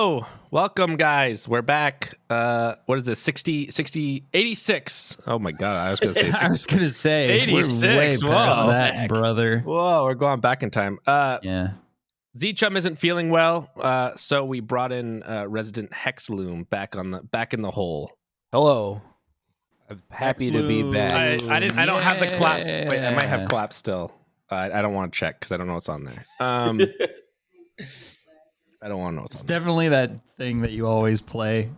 Hello, welcome guys. We're back. What is this? 86. Oh my god, I was gonna say 60. I was gonna say 86. We're way past Whoa. that, brother. Whoa, we're going back in time. Yeah. Z-Chum isn't feeling well, so we brought in resident Hexloom back in the hole. Hello. I'm happy to be back. I don't have the claps. Wait, I might have claps still. I don't want to check because I don't know what's on there. I don't want to know what's on It's there. definitely that thing that you always play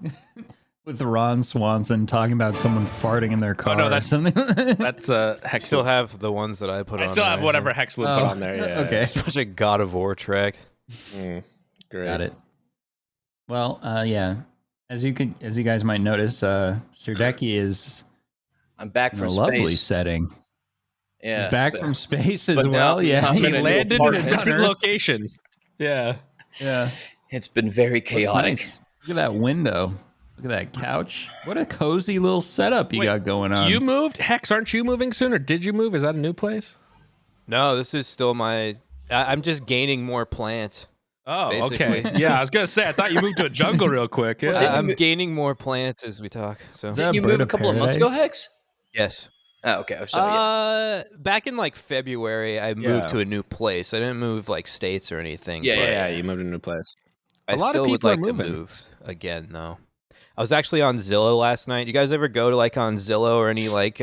with Ron Swanson talking about someone farting in their car. no, or something. That's I Hex. still have the ones that I put on. I still have there. whatever Hexloom put on there. Yeah. Okay. It's a bunch of God of War tracks. Great. Got it. Well, yeah. As you guys might notice, Sir Dekie is I'm back in a from lovely space. setting. Yeah, He's back from space as but now well. Yeah. I'm He in a new landed in a apartment. different Earth. location. Yeah. Yeah. It's been very Looks chaotic. nice. Look at that window. Look at that couch. What a cozy little setup you Wait, got going on. You moved? Hex, aren't you moving soon, or did you move? Is that a new place? No, this is still my. I'm just gaining more plants. Oh, Basically. okay. Yeah, I was gonna say I thought you moved to a jungle real quick. Yeah. I'm gaining more plants as we talk. So Is that You bird moved a of couple of months ago, paradise? Hex? yes. Oh, okay. So, yeah. Back in like February, I moved Yeah. to a new place. I didn't move like states or anything. Yeah, but yeah, you moved to a new place. I A lot of still would people are like to moving. move again, though. I was actually on Zillow last night. You guys ever go to like on Zillow or any like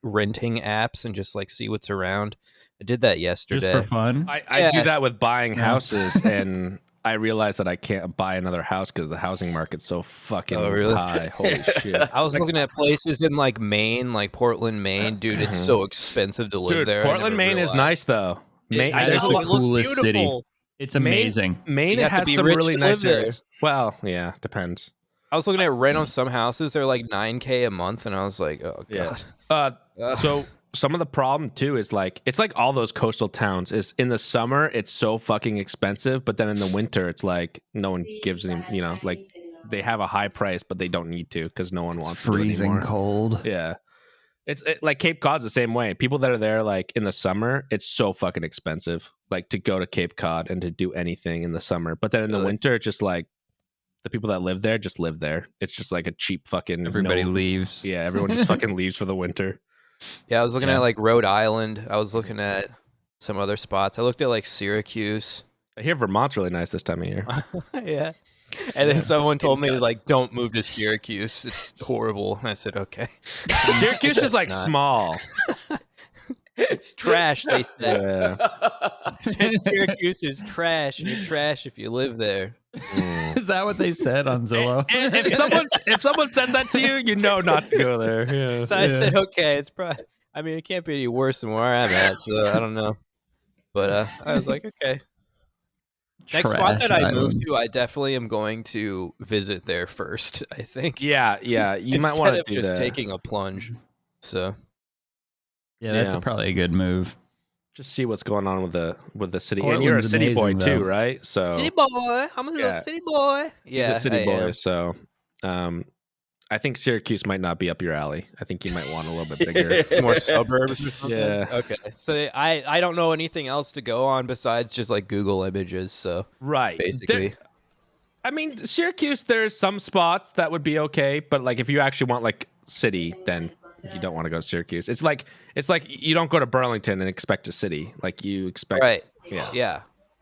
renting apps and just like see what's around? I did that Just yesterday. for fun? I do Yeah. that with buying Yeah. houses, and I realize that I can't buy another house because the housing market's so fucking Oh, really? high. Holy shit. I was looking at places in like Maine, like Portland, Maine. Dude, it's so expensive to live Dude, there. I Portland, never Maine is realized. nice though. Maine, I that is know, the it looks coolest city. beautiful. It's amazing. Maine You have to has be some rich really to nice live there. areas. Well, yeah, depends. I was looking at rent on some houses. They're like $9K a month, and I was like, oh Yeah. god. So some of the problem too is like it's like all those coastal towns is in the summer it's so fucking expensive, but then in the winter it's like no one gives them, like they have a high price but they don't need to because no one It's wants to do it freezing anymore. cold. Yeah. Like Cape Cod's the same way. People that are there like in the summer, it's so fucking expensive like to go to Cape Cod and to do anything in the summer. But then in the Really? winter it's just like the people that live there just live there. It's just like a cheap fucking Everybody no- leaves. Yeah, everyone just fucking leaves for the winter. Yeah, I was looking Yeah. at like Rhode Island. I was looking at some other spots. I looked at like Syracuse. I hear Vermont's really nice this time of year. Yeah. And then someone told me like, don't move to Syracuse. It's horrible. And I said, okay. Syracuse is like not. small. It's trash, they said. Yeah. Syracuse is trash, and you're trash if you live there. Is that what they said on Zillow? And if someone said that to you, you know not to go there. Yeah. So I said, okay, it's probably, I mean, it can't be any worse than where I'm at, so I don't know. But I was like, okay. Next spot that I moved to, I definitely am going to visit there first, I think. Yeah. You Instead might want to of do just that. taking a plunge. So Yeah, that's Yeah. probably a good move. Just see what's going on with the city. And Portland's you're a city boy amazing, too, though. right? So city boy, I'm a little Yeah. city boy. Yeah, he's a city I boy. am. So I think Syracuse might not be up your alley. I think you might want a little bit bigger. More suburbs or something. Yeah. Okay. So I don't know anything else to go on besides just like Google Images. So Right. basically, I mean, Syracuse, there's some spots that would be okay, but like if you actually want like city, then you don't want to go to Syracuse. It's like you don't go to Burlington and expect a city. Like you expect, right? Yeah. Yeah.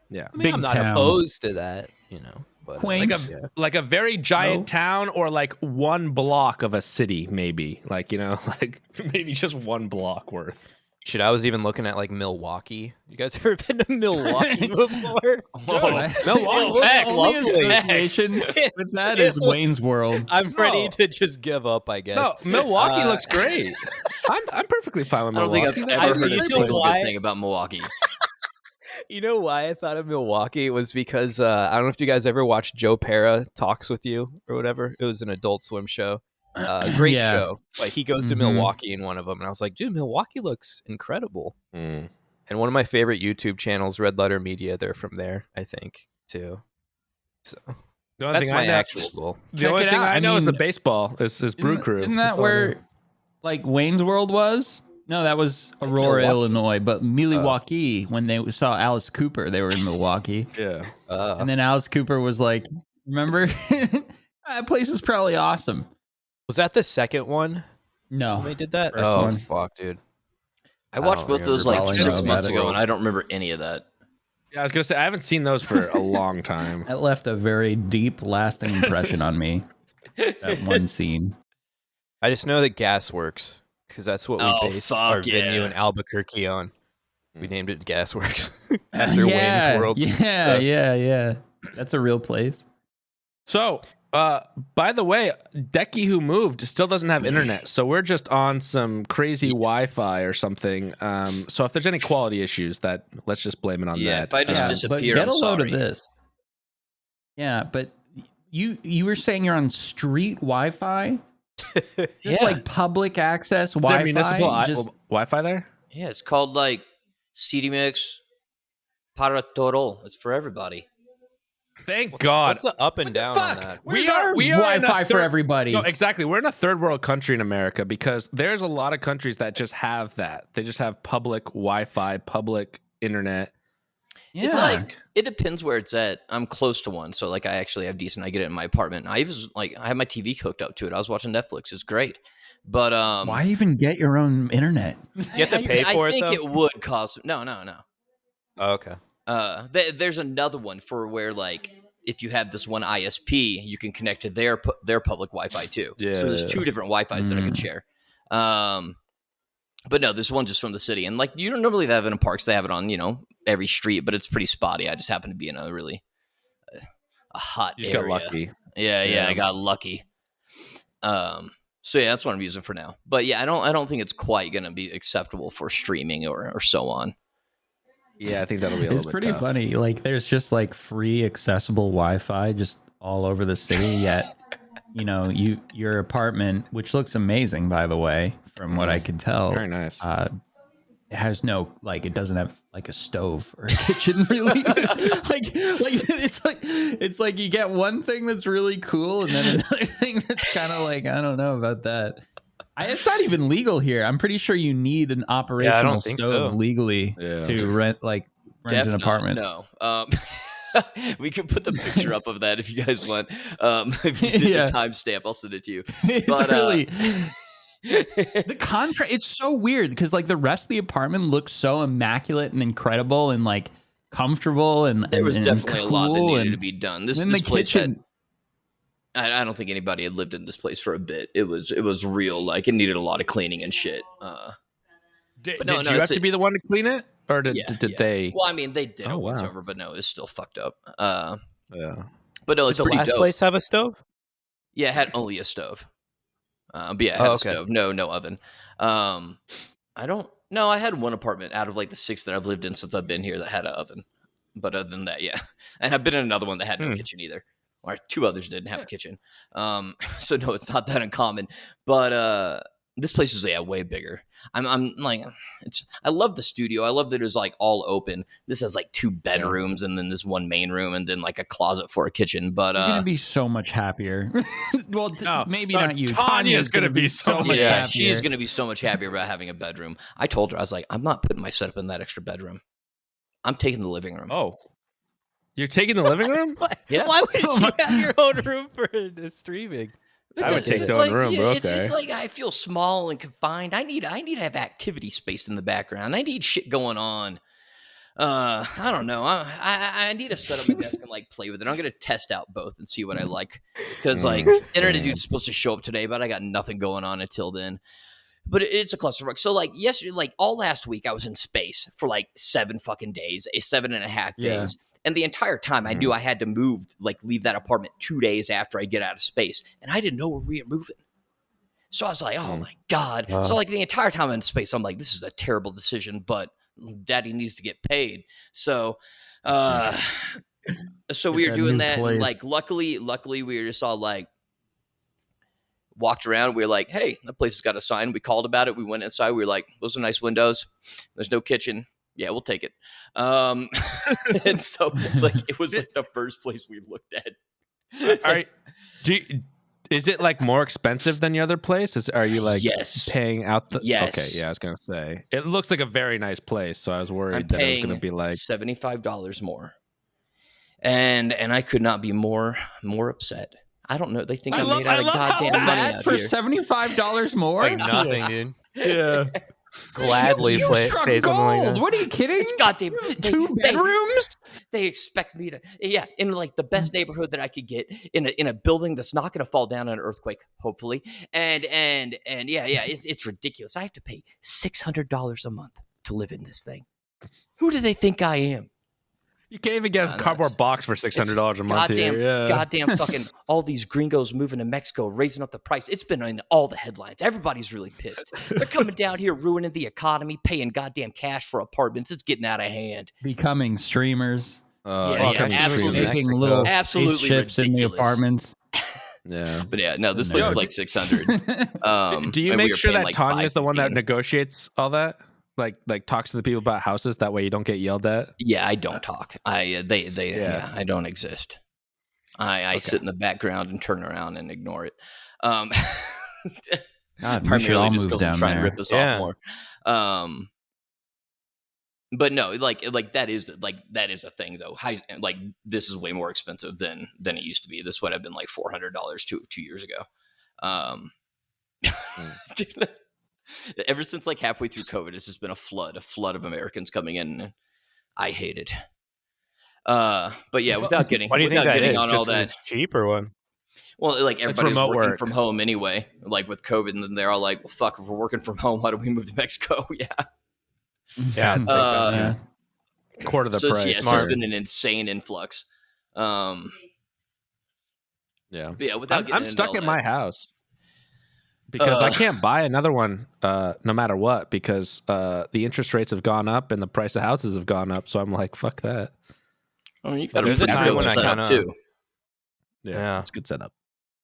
Yeah, I mean, Big I'm not town. opposed to that, you know. But, Quaint. like a very giant No. town, or like one block of a city, maybe. Like like maybe just one block worth. Shit, I was even looking at like Milwaukee. You guys ever been to Milwaukee before? No, Milwaukee, Facts. only Lovely. association with that It is looks- Wayne's World. I'm ready No. to just give up, I guess. No, Milwaukee Uh, looks great. I'm perfectly fine with I don't Milwaukee. think I've I ever heard a really single good why- thing about Milwaukee. You know why I thought of Milwaukee? It was because I don't know if you guys ever watched Joe Pera Talks with You or whatever. It was an Adult Swim show. Great Yeah. show. Like he goes to Mhm. Milwaukee in one of them, and I was like, dude, Milwaukee looks incredible. Mm. And one of my favorite YouTube channels, Red Letter Media, they're from there, I think, too. So The only that's thing my I know, actual goal. The Check only it thing out. I I know is the mean, baseball is Brew Crew. Isn't That's that all I know. where like Wayne's World was? No, that was Aurora, Milwaukee. Illinois. But Milwaukee, when they saw Alice Cooper, they were in Milwaukee. Yeah. And then Alice Cooper was like, remember? That place is probably awesome. Was that the second one? No. They did that? First Oh, one. fuck, dude. I watched both those like Falling 6 Out months Bad ago, World. and I don't remember any of that. Yeah, I was gonna say I haven't seen those for a long time. That left a very deep, lasting impression on me. That one scene. I just know that Gasworks, because that's what we Oh, based fuck our venue yeah. in Albuquerque on. We named it Gasworks after Wayne's World. Yeah. That's a real place. So, by the way, Dekie who moved still doesn't have internet, so we're just on some crazy Wi-Fi or something. So if there's any quality issues, let's just blame it on Yeah, that. if I just But disappear, get I'm a load sorry. of this. Yeah, but you were saying you're on street Wi-Fi? Just Yeah. like public access Is there Wi-Fi? municipal Just- Wi-Fi there? Yeah, it's called like CD Mix para todo. It's for everybody. Thank God. What's the up and down on Fuck! that? Where's We are in a Wi-Fi for third- everybody? No, exactly. We're in a third world country in America because there's a lot of countries that just have that. They just have public Wi-Fi, public internet. Yeah. It's like it depends where it's at. I'm close to one, so like I actually have decent. I get it in my apartment. I have my TV hooked up to it. I was watching Netflix. It's great, but why even get your own internet? Do you have to pay for I it think though? it would cost. No. Oh, okay. There's another one for where like if you have this one ISP, you can connect to their public Wi-Fi too. Yeah. So there's 2 different Wi-Fis that I can share. But no, this one just from the city, and like you don't normally have it in parks. They have it on every street, but it's pretty spotty. I just happen to be in a really a hot You just area. got lucky. Yeah, I got lucky. So yeah, that's what I'm using for now. But yeah, I don't think it's quite gonna be acceptable for streaming or so on. Yeah, I think that'll be a It's little bit pretty tough. funny. Like, there's just like free accessible Wi-Fi just all over the city. Yet, your apartment, which looks amazing, by the way, from what I can tell, Very nice. it has no it doesn't have like a stove or a kitchen really. it's like you get one thing that's really cool and then another thing that's kind of like I don't know about that. It's not even legal here. I'm pretty sure you need an operational think stove so. legally to rent an Definitely apartment. No. We can put the picture up of that if you guys want. If you did Yeah. the timestamp, I'll send it to you. It's But, really the contrast. It's so weird because like the rest of the apartment looks so immaculate and incredible and like comfortable and There was and definitely a lot that cool, needed and to be done. This then the place kitchen. I don't think anybody had lived in this place for a bit. It was real. Like it needed a lot of cleaning and shit. Did, but no, you have to be the one to clean it, or did Yeah. they? Well, I mean, they did it Oh, once wow. over, but no, it's still fucked up. Yeah. But no, Did it's the pretty last dope. place have a stove? Yeah, it had only a stove. But yeah, it had a stove. No oven. I don't. No, I had one apartment out of like the 6 that I've lived in since I've been here that had an oven. But other than that, yeah, and I've been in another one that had no kitchen either. Or 2 others didn't have a kitchen. So no, it's not that uncommon. But this place is way bigger. I'm like, I love the studio. I love that it's like all open. This has like 2 bedrooms and then this one main room and then like a closet for a kitchen. But You're gonna be so much happier. Well, maybe no, not you. Tanya's gonna be so much yeah, happier. she's gonna be so much happier about having a bedroom. I told her, I was like, I'm not putting my setup in that extra bedroom. I'm taking the living room. Oh, you're taking the living room? Yeah. Why would you have your own room for the streaming? I would take It's the own room, but It's okay. like I feel small and confined. I need to have activity space in the background. I need shit going on. I don't know. I need to set up my desk and like play with it. I'm gonna test out both and see what I like. Because like internet dude's supposed to show up today, but I got nothing going on until then. But it's a clusterfuck. So like yesterday, like all last week, I was in space for like 7 fucking days, 7.5 Yeah. days. And the entire time I knew I had to leave that apartment 2 days after I get out of space. And I didn't know where we were moving. So I was like, oh my God. So like the entire time I'm in space, I'm like, this is a terrible decision, but daddy needs to get paid. So, so we Get were that doing new that. place. And like, luckily we were just all like, walked around. We were like, hey, that place has got a sign. We called about it. We went inside. We were like, those are nice windows. There's no kitchen. Yeah, we'll take it. And so like it was like the first place we looked at. All right. Is it like more expensive than the other place? Are you like paying out the? Yes. Okay, yeah, I was gonna say it looks like a very nice place, so I was worried that it was gonna be like $75 more, and I could not be more upset. I don't know. They think I made out of goddamn money out for here. $75 more. Like nothing, dude. yeah. Gladly you pay struck something like gold. that. What are you kidding? It's goddamn 2 bedrooms. They expect me to, in like the best neighborhood that I could get, in a building that's not going to fall down in an earthquake, hopefully. And it's ridiculous. I have to pay $600 a month to live in this thing. Who do they think I am? You can't even get a cardboard box for $600 a month here. Yeah. Goddamn fucking all these gringos moving to Mexico, raising up the price. It's been in all the headlines. Everybody's really pissed. They're coming down here, ruining the economy, paying goddamn cash for apartments. It's getting out of hand. Becoming streamers. Absolutely. Making little ridiculous. in the apartments. Yeah. But no, this place is like 600. Do you make sure that Tanya's the one that negotiates all that? Like talks to the people about houses, that way you don't get yelled at? Yeah, I don't talk. I don't exist. I sit in the background and turn around and ignore it. God, primarily just because I'm trying to rip us off more. But no, like that is a thing though. Like this is way more expensive than it used to be. This would have been like $400 two years ago. Ever since like halfway through COVID, it's just been a flood of Americans coming in. And I hate it. But yeah, without getting why do you think that is? On just all that, it's cheap or what? Well, like everybody's working work from home anyway, like with COVID, and then they're all like, "Well, fuck, if we're working from home, why don't we move to Mexico?" Yeah, it's quarter the price. It's just been an insane influx. Yeah, but yeah. Without I'm stuck in my house. Because I can't buy another one no matter what, because the interest rates have gone up and the price of houses have gone up. So I'm like, fuck that. I mean, there's a time when I kind of too. Yeah, it's a good setup.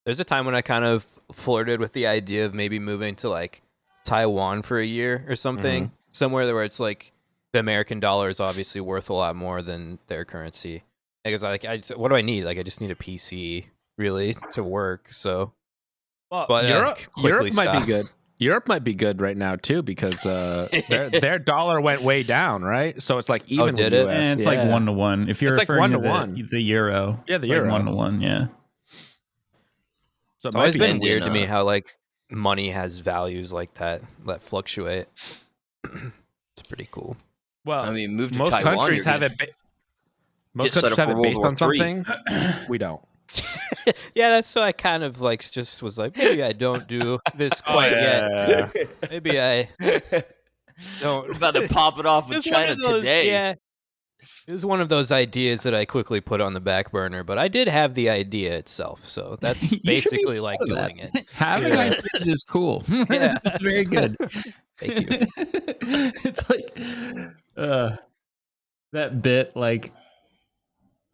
There's a time when I kind of flirted with the idea of maybe moving to like Taiwan for a year or something, somewhere where it's like the American dollar is obviously worth a lot more than their currency. Because what do I need? Like, I just need a PC really to work. So. Well, but Europe might be good. Europe might be good right now too, because their dollar went way down, right? So it's like even with US. And it's like 1-to-1. If you're referring to the euro, the euro, like 1-to-1, yeah. So it's always been weird to me how like money has values like that fluctuate. It's pretty cool. Well, I mean, most Taiwan, countries have it. Most countries have it based on something. We don't. Yeah, that's so I kind of like just was like, maybe I don't do this quite yet. Maybe I don't. We're about to pop it off with China today. Yeah, it was one of those ideas that I quickly put on the back burner, but I did have the idea itself, so that's basically like doing it. Having ideas is cool. Yeah, that's very good. Thank you. It's like that bit like.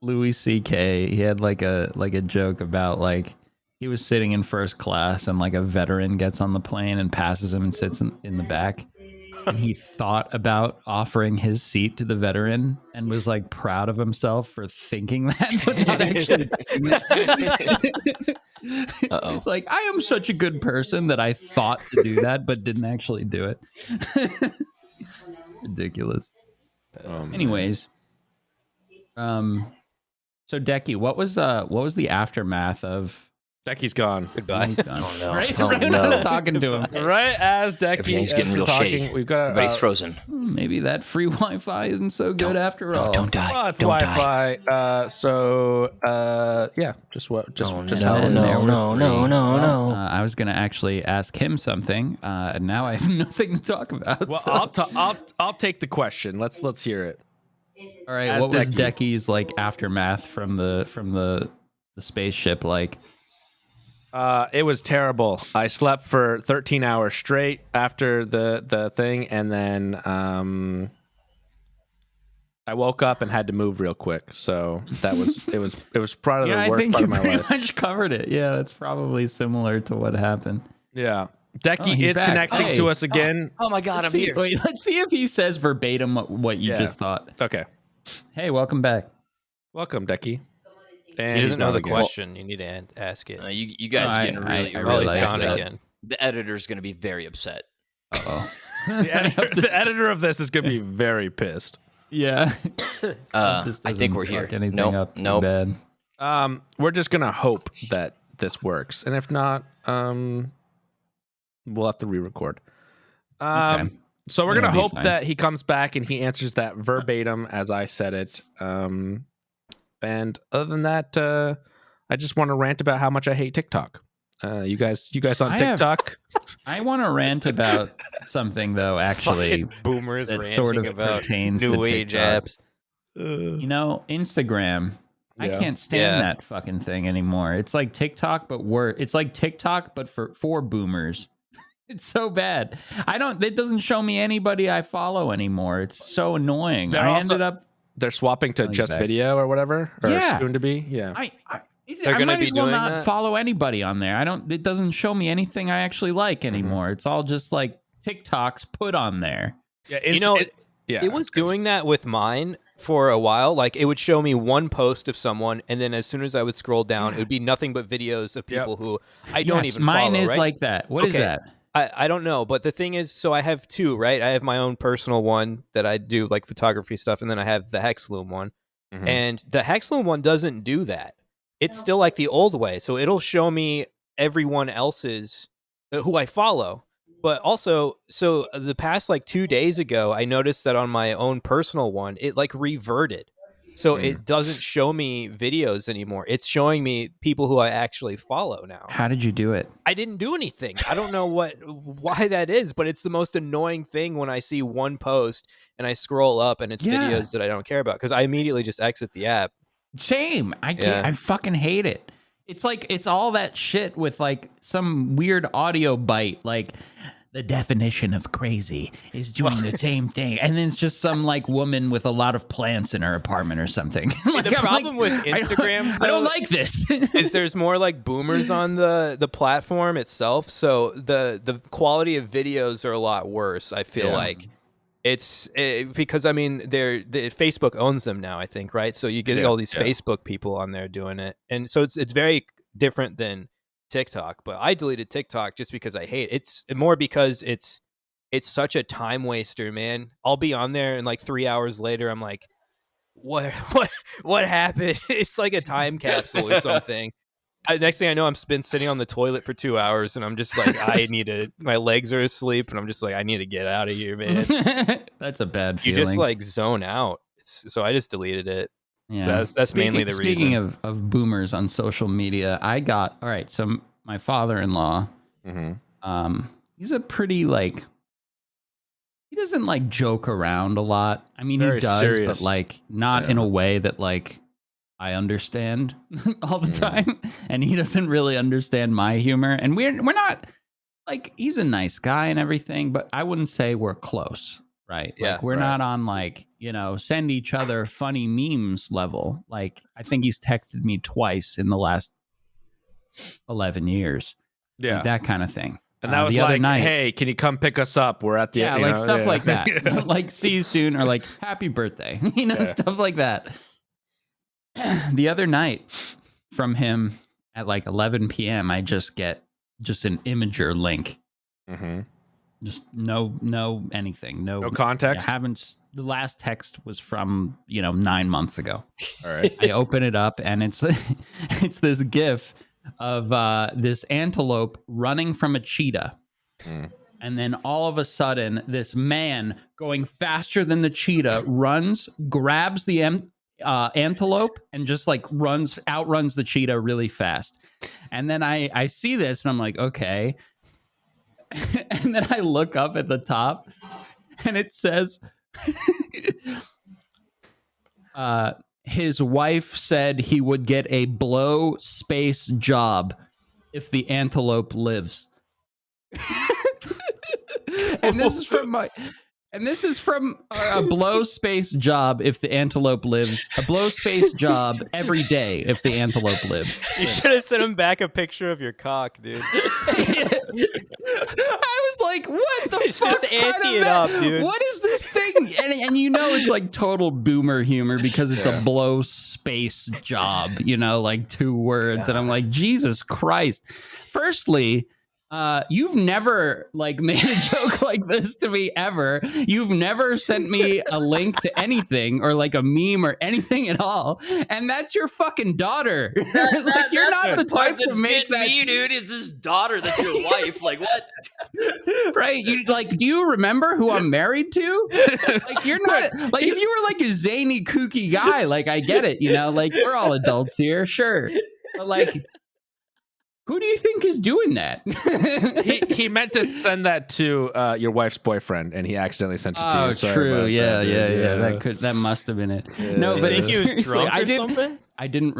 Louis C.K. He had like a joke about like he was sitting in first class and like a veteran gets on the plane and passes him and sits in the back, and he thought about offering his seat to the veteran and was like proud of himself for thinking that, but not actually doing it. It's like, I am such a good person that I thought to do that but didn't actually do it. Ridiculous. Anyways, so Dekie, what was the aftermath of? Deckie's gone. Goodbye. He's gone. Oh no! Right, oh, right no. I was talking to him. Right as Dekie, Everything's getting real shady. We've got everybody's frozen. Maybe that free Wi-Fi isn't so good after all. Don't die. Well, don't Wi-Fi. die. Yeah. Just what? Just no. I was gonna actually ask him something, and now I have nothing to talk about. Well, so. I'll take the question. Let's hear it. All right. What was Deckie's like aftermath from the spaceship like? It was terrible. I slept for 13 hours straight after the thing, and then I woke up and had to move real quick. So that was it was probably the worst part of my life. I think you pretty much covered it. Yeah, that's probably similar to what happened. Yeah. Dekie is back. connecting to us again. Oh my God, I'm here. Wait, let's see if he says verbatim what you just thought. Okay. Hey, welcome back. Welcome, Dekie. And he doesn't know the question. You need to ask it. You guys are getting really again. The editor's going to be very upset. Uh-oh. The editor of this is going to be very pissed. Yeah. I think we're here. Nope. Bad. We're just going to hope that this works. And if not, we'll have to re-record. Okay. So we're going to hope that he comes back and he answers that verbatim as I said it. And other than that, I just want to rant about how much I hate TikTok. You guys on TikTok? I want to rant about something though. Actually, boomers that ranting sort of about pertains new to age TikTok. apps. Instagram. I can't stand that fucking thing anymore. It's like TikTok, but it's like TikTok, but for boomers. It's so bad. It doesn't show me anybody I follow anymore. It's so annoying. They're swapping to just video or whatever, or soon to be. Yeah. I might as well not follow anybody on there. It doesn't show me anything I actually like anymore. Mm-hmm. It's all just like TikToks put on there. Yeah, it was doing that with mine for a while. Like it would show me one post of someone, and then as soon as I would scroll down, it would be nothing but videos of people who I don't even follow. Mine is right? like that. What is that? I don't know, but the thing is, so I have two, right? I have my own personal one that I do like photography stuff, and then I have the Hexloom one. Mm-hmm. And the Hexloom one doesn't do that. It's still like the old way. So it'll show me everyone else's who I follow. But also, so the past like 2 days ago, I noticed that on my own personal one, it like reverted. So it doesn't show me videos anymore. It's showing me people who I actually follow now. How did you do it? I didn't do anything. I don't know why that is, but it's the most annoying thing when I see one post and I scroll up and it's videos that I don't care about because I immediately just exit the app. Same. I fucking hate it. It's like it's all that shit with like some weird audio bite like the definition of crazy is doing the same thing. And then it's just some like woman with a lot of plants in her apartment or something. Like, the problem with Instagram, I don't like this. is there's more like boomers on the platform itself. So the quality of videos are a lot worse. I feel like because I mean, Facebook owns them now, I think, right? So you get all these Facebook people on there doing it. And so it's very different than TikTok, but I deleted TikTok just because I hate it. It's more because it's such a time waster, man. I'll be on there and like 3 hours later I'm like, what happened? It's like a time capsule or something. Next thing I know, I'm been sitting on the toilet for 2 hours and I'm just like, my legs are asleep and I'm just like, I need to get out of here, man. That's a bad feeling. You just like zone out. So I just deleted it. Yeah, that's mainly the reason. Speaking of boomers on social media, so my father-in-law, he's a pretty like, he doesn't like joke around a lot. I mean, he does, serious. But like not in a way that like I understand all the time. And he doesn't really understand my humor. And we're not like, he's a nice guy and everything, but I wouldn't say we're close. Right. Yeah, like we're not on like, send each other funny memes level. Like I think he's texted me twice in the last 11 years. Yeah. Like, that kind of thing. And that was the like, other night, hey, can you come pick us up? We're at the stuff like that. Like see you soon or like happy birthday. Stuff like that. The other night from him at like 11 p.m. I just get an Imager link. Mm-hmm. Just no anything. No context. The last text was from 9 months ago. All right. I open it up and it's this GIF of this antelope running from a cheetah. And then all of a sudden, this man going faster than the cheetah runs, grabs the antelope, and just like outruns the cheetah really fast. And then I see this and I'm like, okay. And then I look up at the top and it says, his wife said he would get a blow space job if the antelope lives. And this is from And this is from a blow space job if the antelope lives. A blow space job every day if the antelope lives. You should have sent him back a picture of your cock, dude. I was like, what the fuck? Just ante it up, dude. What is this thing? And you know it's like total boomer humor because it's a blow space job, you know, like 2 words. And I'm like, Jesus Christ. Firstly, you've never like made a joke like this to me ever. You've never sent me a link to anything or like a meme or anything at all. And that's your fucking daughter. Like you're not the type to make that. Me, dude. It's his daughter. That's your wife. Like what? Right? You like? Do you remember who I'm married to? Like you're not. Like if you were like a zany, kooky guy, like I get it. You know, like we're all adults here, sure. But like. Who do you think is doing that? he meant to send that to your wife's boyfriend, and he accidentally sent it to you. Oh, Sorry true. about Yeah. That must have been it. Yeah. No, Do but you think he was drunk or something? I didn't.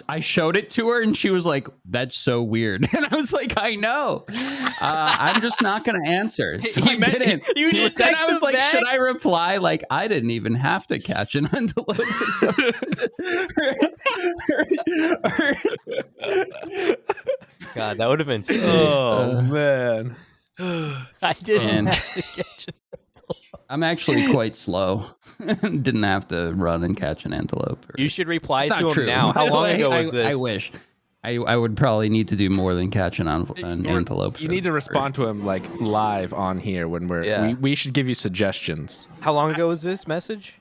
I showed it to her, and she was like, "That's so weird." And I was like, "I know. I'm just not going to answer." So I didn't. You didn't Then text I was him like, back? "Should I reply?" Like, I didn't even have to catch an antelope. God, that would have been sick. Oh man, I didn't have to catch it. I'm actually quite slow. Didn't have to run and catch an antelope. You should reply It's to not him true. now. How By the long way, ago was this? I wish. I would probably need to do more than catch an antelope. you need to respond to him like live on here when we should give you suggestions. How long ago was this message?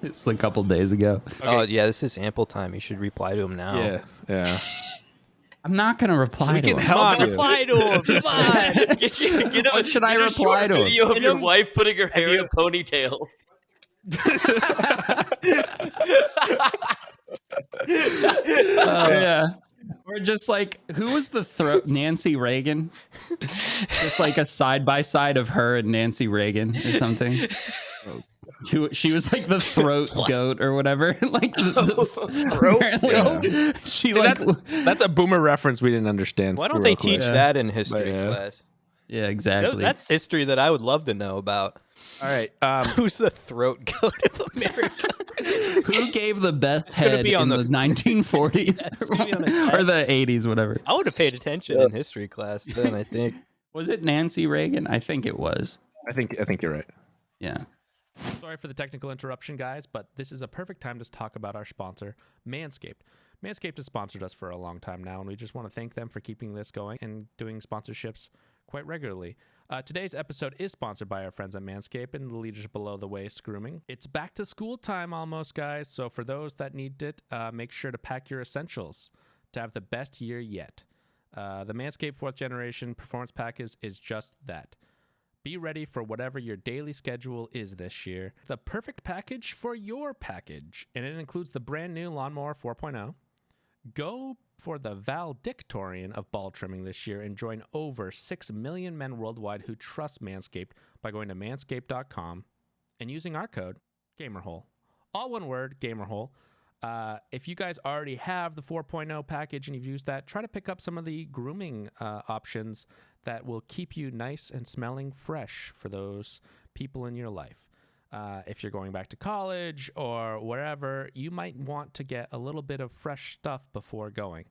It's a couple days ago. Oh yeah, this is ample time. You should reply to him now. Yeah. I'm not gonna reply to him. help Come on, you. reply to him. Come on. What should I reply to him? Video of your wife putting her hair in a ponytail. Yeah. Or just like, who was the throat? Nancy Reagan? Just like a side by side of her and Nancy Reagan or something. She was like the throat goat or whatever. Like the throat goat. She See, like that's a boomer reference we didn't understand. Why don't they teach Yeah. that in history Yeah. class? yeah, exactly. That's history that I would love to know about. All right. Who's the throat goat of America? Who gave the best gonna head be on in the 1940s It's gonna be on a or test. the 80s, whatever? I would have paid attention in history class then, I think. Was it Nancy Reagan? I think it was. I think you're right. Yeah. Sorry for the technical interruption, guys, but this is a perfect time to talk about our sponsor, Manscaped. Manscaped has sponsored us for a long time now, and we just want to thank them for keeping this going and doing sponsorships quite regularly. Today's episode is sponsored by our friends at Manscaped and the leaders below the waist grooming. It's back to school time almost, guys, so for those that need it, make sure to pack your essentials to have the best year yet. The Manscaped 4th Generation Performance Pack is just that. Be ready for whatever your daily schedule is this year. The perfect package for your package. And it includes the brand new Lawnmower 4.0. Go for the valedictorian of ball trimming this year and join over 6 million men worldwide who trust Manscaped by going to manscaped.com and using our code, GAMERHOLE. All one word, GAMERHOLE. If you guys already have the 4.0 package and you've used that, try to pick up some of the grooming options that will keep you nice and smelling fresh for those people in your life. If you're going back to college or wherever, you might want to get a little bit of fresh stuff before going.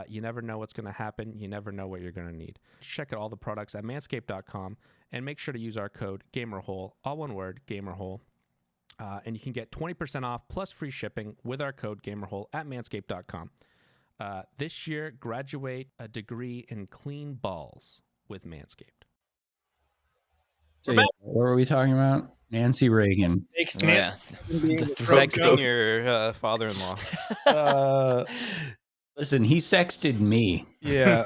You never know what's going to happen. You never know what you're going to need. Check out all the products at manscaped.com and make sure to use our code GAMERHOLE, all one word, GAMERHOLE. And you can get 20% off plus free shipping with our code GAMERHOLE at manscaped.com. This year, graduate a degree in clean balls with Manscaped. So, yeah, what were we talking about? Nancy Reagan. Sexting your father-in-law. Listen, he sexted me. Yeah.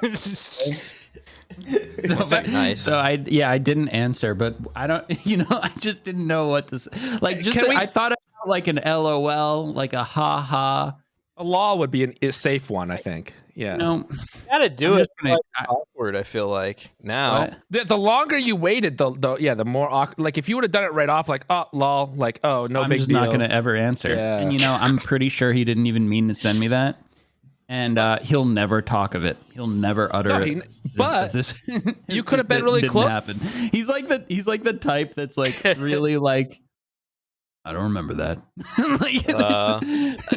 Nice. So I didn't answer, but I don't, I just didn't know what to say. Like, I thought about like an LOL, like a ha ha. A law would be a safe one, I think. Yeah. No, Gotta do I'm it. just gonna- Awkward, I feel like. Now. What? The longer you waited, the more awkward. Like if you would have done it right off, like lol, like no I'm big just deal. not gonna ever answer. Yeah. And I'm pretty sure he didn't even mean to send me that. and he'll never talk of it. He'll never utter it. But you could have been really close. Happen. He's like the type that's like really like. I don't remember that.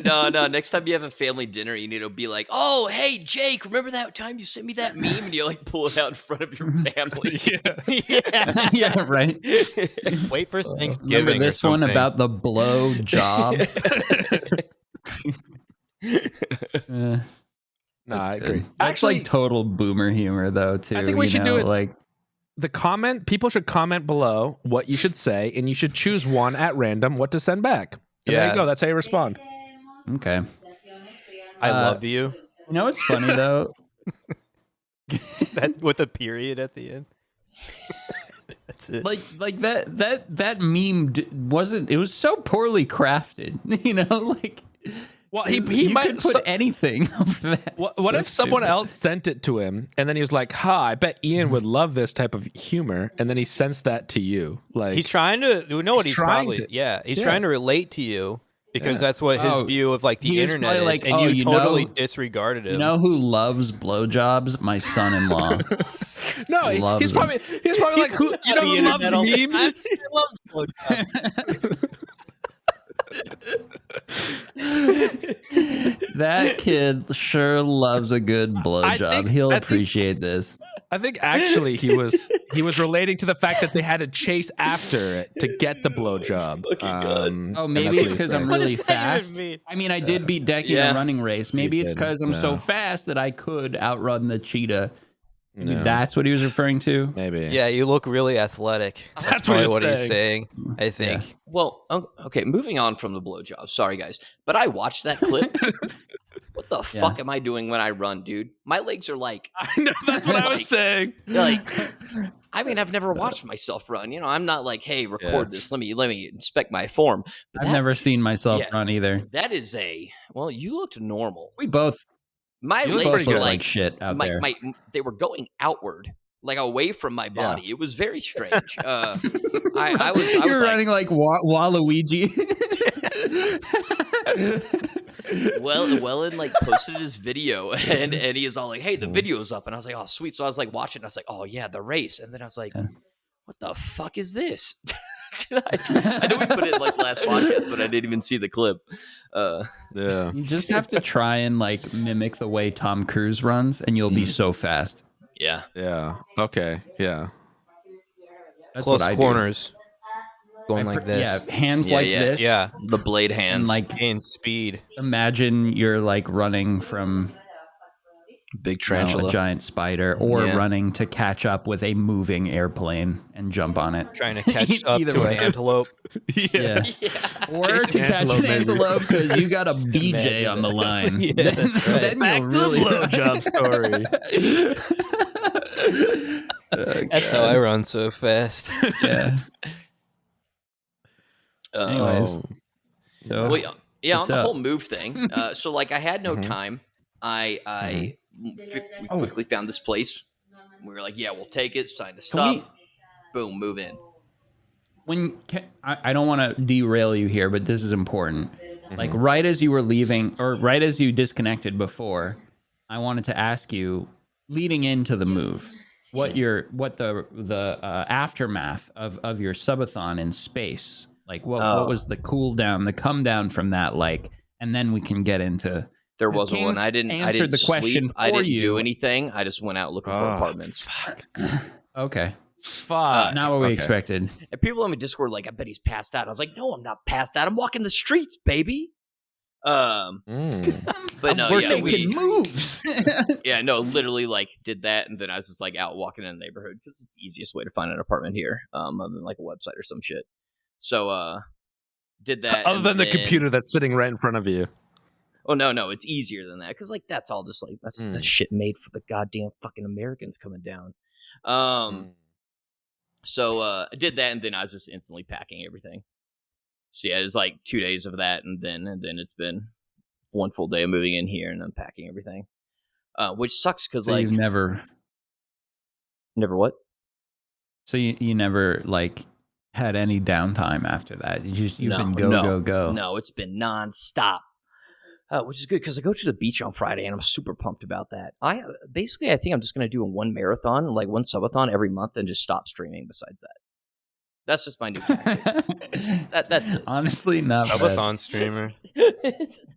No. Next time you have a family dinner, you need to be like, "Oh, hey, Jake, remember that time you sent me that meme?" And you like pull it out in front of your family. Yeah, right. Wait for Thanksgiving. Remember this one about the blow job. No, I agree. That's like total boomer humor, though. Too. I think we should do is like. The comment, people should comment below what you should say, and you should choose one at random what to send back. And there you go. That's how you respond. Okay. I love you. You know what's funny though? That with a period at the end. That's it. Like that meme wasn't. It was so poorly crafted. You know, like. Well, he might put anything over that. What if someone else sent it to him, and then he was like, I bet Ian would love this type of humor, and then he sends that to you. Like he's trying to. You know what he's probably? He's trying to relate to you because that's what his view of like the internet is, like, and you totally disregarded him. You know who loves blowjobs? My son-in-law. No, he's probably like, who loves memes? He loves blowjobs. That kid sure loves a good blowjob. He'll appreciate this. I think actually he was relating to the fact that they had to chase after it to get the blowjob. Maybe it's because I'm really fast. I mean, I did beat Dekie in a running race. Maybe it's because I'm so fast that I could outrun the cheetah. Maybe that's what he was referring to. Maybe. Yeah, you look really athletic. That's probably what he's saying. I think. Yeah. Well, okay. Moving on from the blowjob. Sorry, guys, but I watched that clip. What the fuck am I doing when I run, dude? My legs are like. I know. That's what I was saying. Like, I mean, I've never watched myself run. You know, I'm not like, hey, record this. Let me inspect my form. But I've never seen myself run either. That is well, you looked normal. We both. My legs were like shit out there. They were going outward, like away from my body. It was very strange. I was running like Waluigi. Wellen like posted his video and he is all like, "Hey, the video's up," and I was like, "Oh, sweet." So I was like watching. And I was like, "Oh yeah, the race," and then I was like, "What the fuck is this?" I know we put it in like last podcast, but I didn't even see the clip. You just have to try and like mimic the way Tom Cruise runs, and you'll be so fast. Yeah. Okay. Yeah. That's close what I corners. Do. Going like this. Yeah, hands like this. Yeah, the blade hands. And like gain speed. Imagine you're like running from big tarantula, a giant spider, or running to catch up with a moving airplane and jump on it. Trying to catch up to an antelope. Yeah. Or to catch an antelope because you got a BJ on the line. That's right. Then Back you'll to really the blowjob story. That's how I run so fast. Yeah. Anyways. So, on the whole move thing. So like I had no time. We quickly found this place. We were like, yeah, we'll take it, sign the stuff, boom, move in. I don't want to derail you here, but this is important. Like right as you were leaving, or right as you disconnected before, I wanted to ask you, leading into the move, what the aftermath of your subathon in space, like what was the cool down, the come down from that, like, and then we can get into. There was one. I didn't the question sleep. I didn't do anything. I just went out looking for apartments. Okay. Fuck. Not what we expected. And people on my Discord were like, I bet he's passed out. I was like, no, I'm not passed out. I'm walking the streets, baby. But no, we're making moves. Yeah, no, literally like did that, and then I was just like out walking in the neighborhood because it's the easiest way to find an apartment here, other than like a website or some shit. So did that. Other than the computer that's sitting right in front of you. Oh no, it's easier than that because like that's all just like that's shit made for the goddamn fucking Americans coming down. So I did that, and then I was just instantly packing everything. So yeah, it was like 2 days of that, and then it's been one full day of moving in here and unpacking everything, which sucks because so like you've never what? So you never like had any downtime after that. You've been go. No, it's been nonstop. which is good because I go to the beach on Friday and I'm super pumped about that. I think I'm just going to do one marathon, like one subathon every month, and just stop streaming. Besides that, that's just my new that's it. Honestly, not subathon streamer.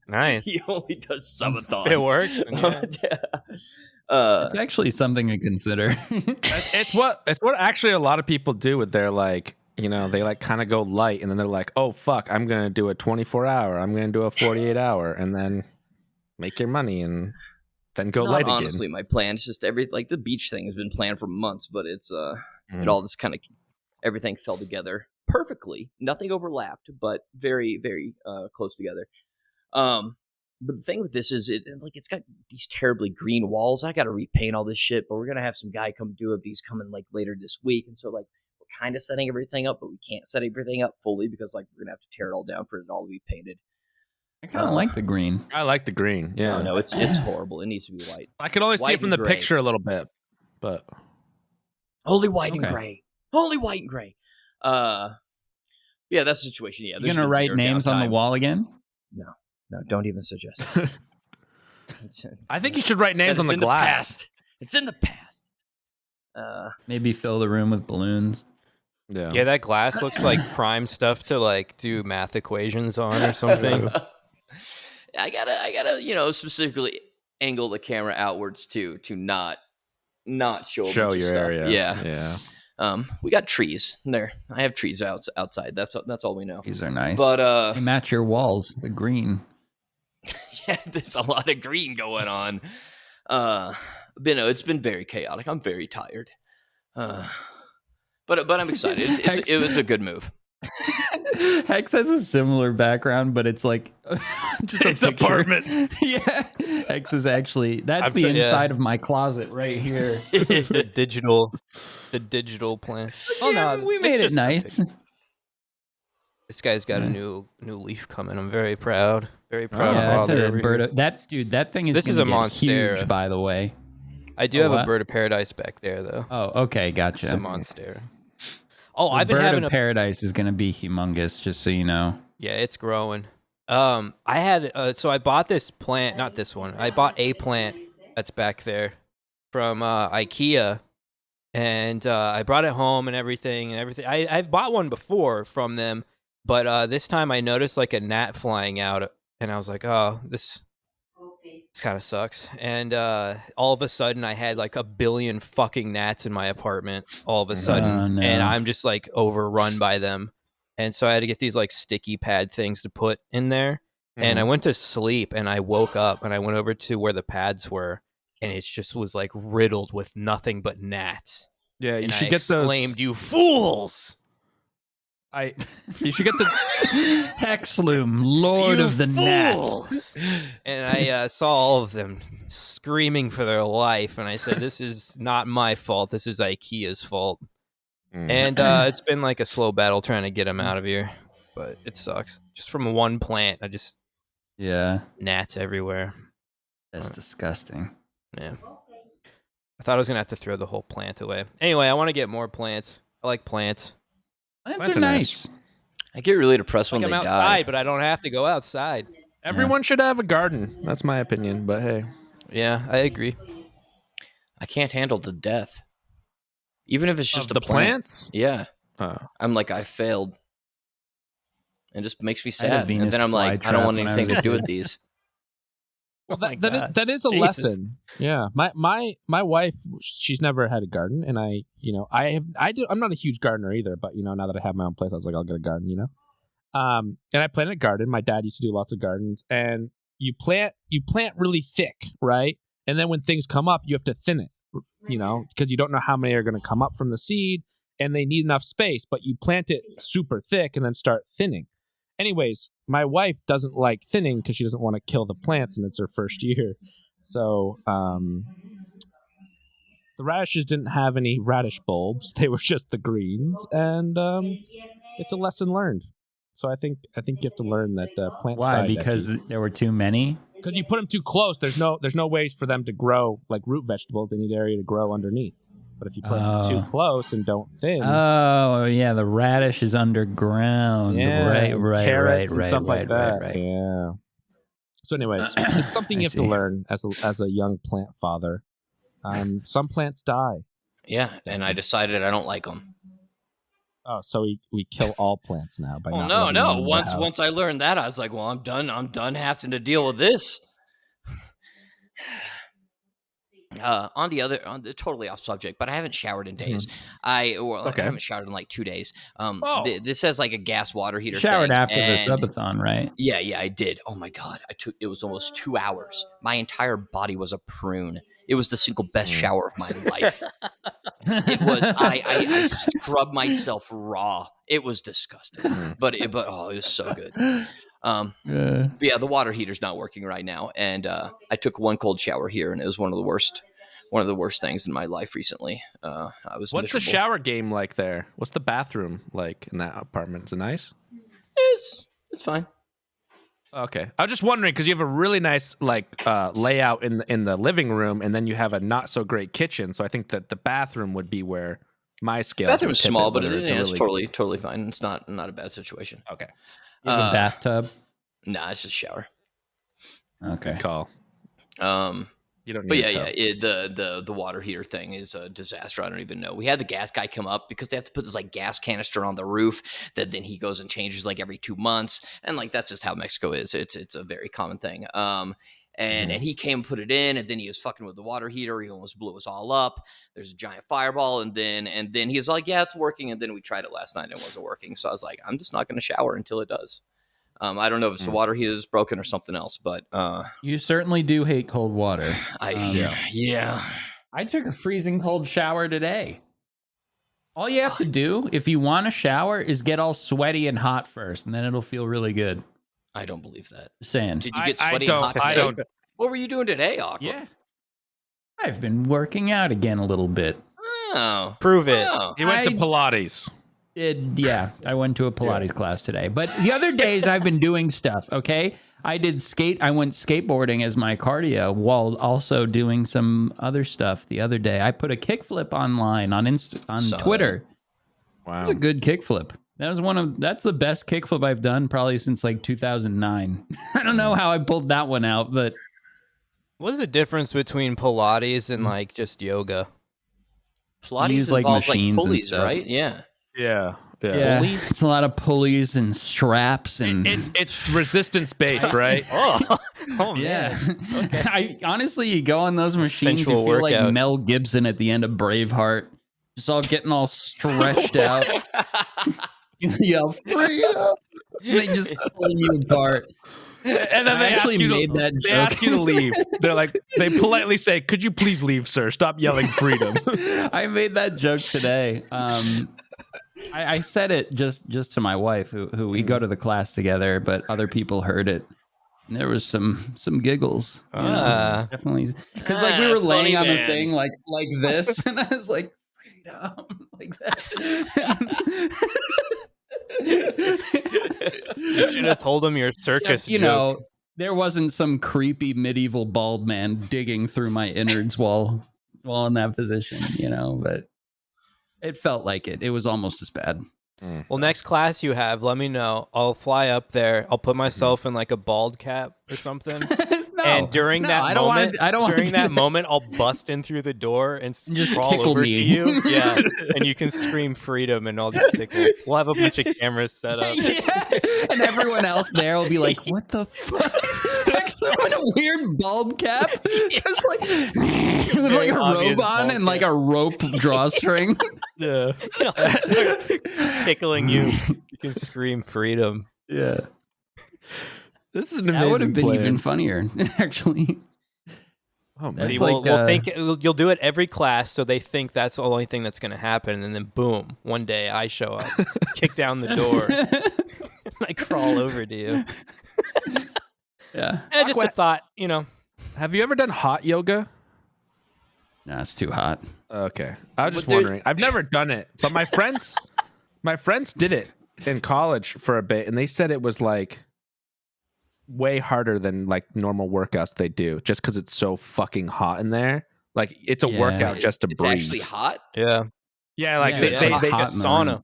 Nice. He only does subathons. It works. It's actually something to consider. It's what actually a lot of people do with their like, you know, they like kind of go light and then they're like, oh fuck, I'm gonna do a 24-hour, I'm gonna do a 48-hour, and then make your money and then go light again. Honestly, my plan is just the beach thing has been planned for months, but it's it all just kind of everything fell together perfectly. Nothing overlapped, but very, very close together. But the thing with this is it's got these terribly green walls. I got to repaint all this shit, but we're gonna have some guy come do it. He's coming like later this week, and so like we're kind of setting everything up, but we can't set everything up fully because like we're gonna have to tear it all down for it all to be painted. I kind of like the green. I like the green. Yeah, no, it's horrible. It needs to be white. I can only see it from the picture a little bit, but only white and gray. Only white and gray. Yeah, that's the situation. Yeah, you're gonna write names on the wall again? No, don't even suggest. I think you should write names on the glass. It's in the past. Maybe fill the room with balloons. Yeah, that glass looks like prime stuff to like do math equations on or something. I gotta, specifically angle the camera outwards to not show your stuff. area. Yeah. We got trees there. I have trees outside. That's all we know. These are nice, but they match your walls. The green. Yeah, there's a lot of green going on. But no, it's been very chaotic. I'm very tired. But I'm excited. It was a good move. Hex has a similar background, but it's like just his apartment. Yeah, Hex is actually the inside of my closet right here. This is the digital plan. Oh no, we made it nice. This guy's got a new leaf coming. I'm very proud. Very proud. Yeah, that's father a bird. That thing is. This is a monster, huge, by the way. I do have a bird of paradise back there, though. Oh, okay, gotcha. It's a monster. Oh, I've been having bird of paradise is going to be humongous, just so you know. Yeah, it's growing. I had so I bought this plant, not this one. I bought a plant that's back there from IKEA, and I brought it home and everything. I've bought one before from them, but this time I noticed like a gnat flying out, and I was like, oh, this kind of sucks. And all of a sudden I had like 1 billion fucking gnats in my apartment all of a sudden. And I'm just like overrun by them. And so I had to get these like sticky pad things to put in there. And I went to sleep and I woke up and I went over to where the pads were, and it just was like riddled with nothing but gnats. Yeah, you and should I get exclaimed, "You fools!" You should get the Hexloom, Lord of the Gnats. And I saw all of them screaming for their life, and I said, "This is not my fault. This is IKEA's fault." And it's been like a slow battle trying to get them out of here, but it sucks. Just from one plant, gnats everywhere. That's disgusting. Yeah, I thought I was gonna have to throw the whole plant away. Anyway, I want to get more plants. I like plants. Plants are nice. I get really depressed when I'm they outside, die. but I don't have to go outside. Everyone should have a garden. That's my opinion, but hey. Yeah, I agree. I can't handle the death. Even if it's just the plants? Yeah. Oh. I'm like, I failed. It just makes me I had a sad. Venus And then I'm like, I don't want anything to do with these. Well, that is a lesson. Yeah, my wife, she's never had a garden, and I'm not a huge gardener either, but now that I have my own place, I was like, I'll get a garden, and I planted a garden. My dad used to do lots of gardens, and you plant really thick, right? And then when things come up, you have to thin it, because you don't know how many are going to come up from the seed, and they need enough space, but you plant it super thick and then start thinning. Anyways, my wife doesn't like thinning because she doesn't want to kill the plants, and it's her first year. So the radishes didn't have any radish bulbs; they were just the greens, and it's a lesson learned. So I think you have to learn that plants. Why? Because there were too many. Because you put them too close, there's no ways for them to grow like root vegetables. They need area to grow underneath. But if you put them too close and don't thin, the radish is underground. Yeah, right, carrots and stuff right, like that. right. Yeah. So, anyways, it's something you have to learn as a young plant father. Some plants die. Yeah, and I decided I don't like them. Oh, so we kill all plants now by not. No. Once I learned that, I was like, well, I'm done. I'm done having to deal with this. On the totally off subject, but I haven't showered in days. I haven't showered in like 2 days. This has like a gas water heater. Showered thing, after the subathon, right? Yeah, I did. Oh my god, it was almost 2 hours. My entire body was a prune. It was the single best shower of my life. It was. I scrubbed myself raw. It was disgusting, but it was so good. But yeah, the water heater's not working right now, and I took one cold shower here, and it was one of the worst things in my life recently. What's miserable. The shower game like there? What's the bathroom like in that apartment? Is it nice? It's fine. Okay, I was just wondering because you have a really nice layout in the living room, and then you have a not so great kitchen. So I think that the bathroom would be where my scale. Bathroom is small, but it's really totally fine. It's not a bad situation. Okay. You have a bathtub? Nah, it's just a shower. Okay. Good call. You don't. But the water heater thing is a disaster. I don't even know. We had the gas guy come up because they have to put this like gas canister on the roof that then he goes and changes like every 2 months, and like that's just how Mexico is. It's a very common thing. And he came and put it in, and then he was fucking with the water heater. He almost blew us all up. There's a giant fireball, and then he was like, "Yeah, it's working." And then we tried it last night, and it wasn't working. So I was like, "I'm just not going to shower until it does." I don't know if it's the water heater is broken or something else, but you certainly do hate cold water. Yeah. I took a freezing cold shower today. All you have to do if you want to shower is get all sweaty and hot first, and then it'll feel really good. I don't believe that. Saying. Did you get sweaty and hot today? I don't. What were you doing today, Aqua? Yeah. I've been working out again a little bit. Oh. Prove it. He went to Pilates. I went to a Pilates class today. But the other days I've been doing stuff, okay? I went skateboarding as my cardio while also doing some other stuff the other day. I put a kickflip online on Twitter. Wow. It's a good kickflip. That's the best kickflip I've done probably since like 2009. I don't know how I pulled that one out, but what's the difference between Pilates and like just yoga? Pilates like involves machines like pulleys, and stuff. Right? Yeah. It's a lot of pulleys and straps and it's resistance based, right? Yeah. Okay. Honestly, you go on those machines, you feel like Mel Gibson at the end of Braveheart, just all getting all stretched out. You yell freedom. They just pull you apart. And then they ask you to leave. They're like, they politely say, "Could you please leave, sir? Stop yelling freedom." I made that joke today. I said it just to my wife, who we go to the class together, but other people heard it. And there was some giggles. You know, definitely, because like we were laying on the thing like this, and I was like, freedom, like that. You should have told him your circus joke. Know, there wasn't some creepy medieval bald man digging through my innards while in that position, but it felt like it. It was almost as bad. Well, next class you have, let me know. I'll fly up there. I'll put myself in like a bald cap or something. And during that moment, I'll bust in through the door and just crawl over to you. Yeah, and you can scream freedom, and I'll just tickle. We'll have a bunch of cameras set up. Yeah. And everyone else there will be like, "What the fuck?" Like someone a weird bald cap, just like with like a robe on and like a rope drawstring. Yeah, tickling you. You can scream freedom. Yeah. This is an amazing That would have been plan. even funnier, actually. Oh, man. See, we'll think you'll do it every class, so they think that's the only thing that's going to happen, and then boom, one day I show up, kick down the door, and I crawl over to you. Yeah, just a thought, Have you ever done hot yoga? Nah, it's too hot. Okay, I was just wondering. I've never done it, but my friends did it in college for a bit, and they said it was like way harder than like normal workouts they do, just because it's so fucking hot in there. Like it's a workout just to breathe. It's actually hot. Yeah. Yeah, like they like a sauna.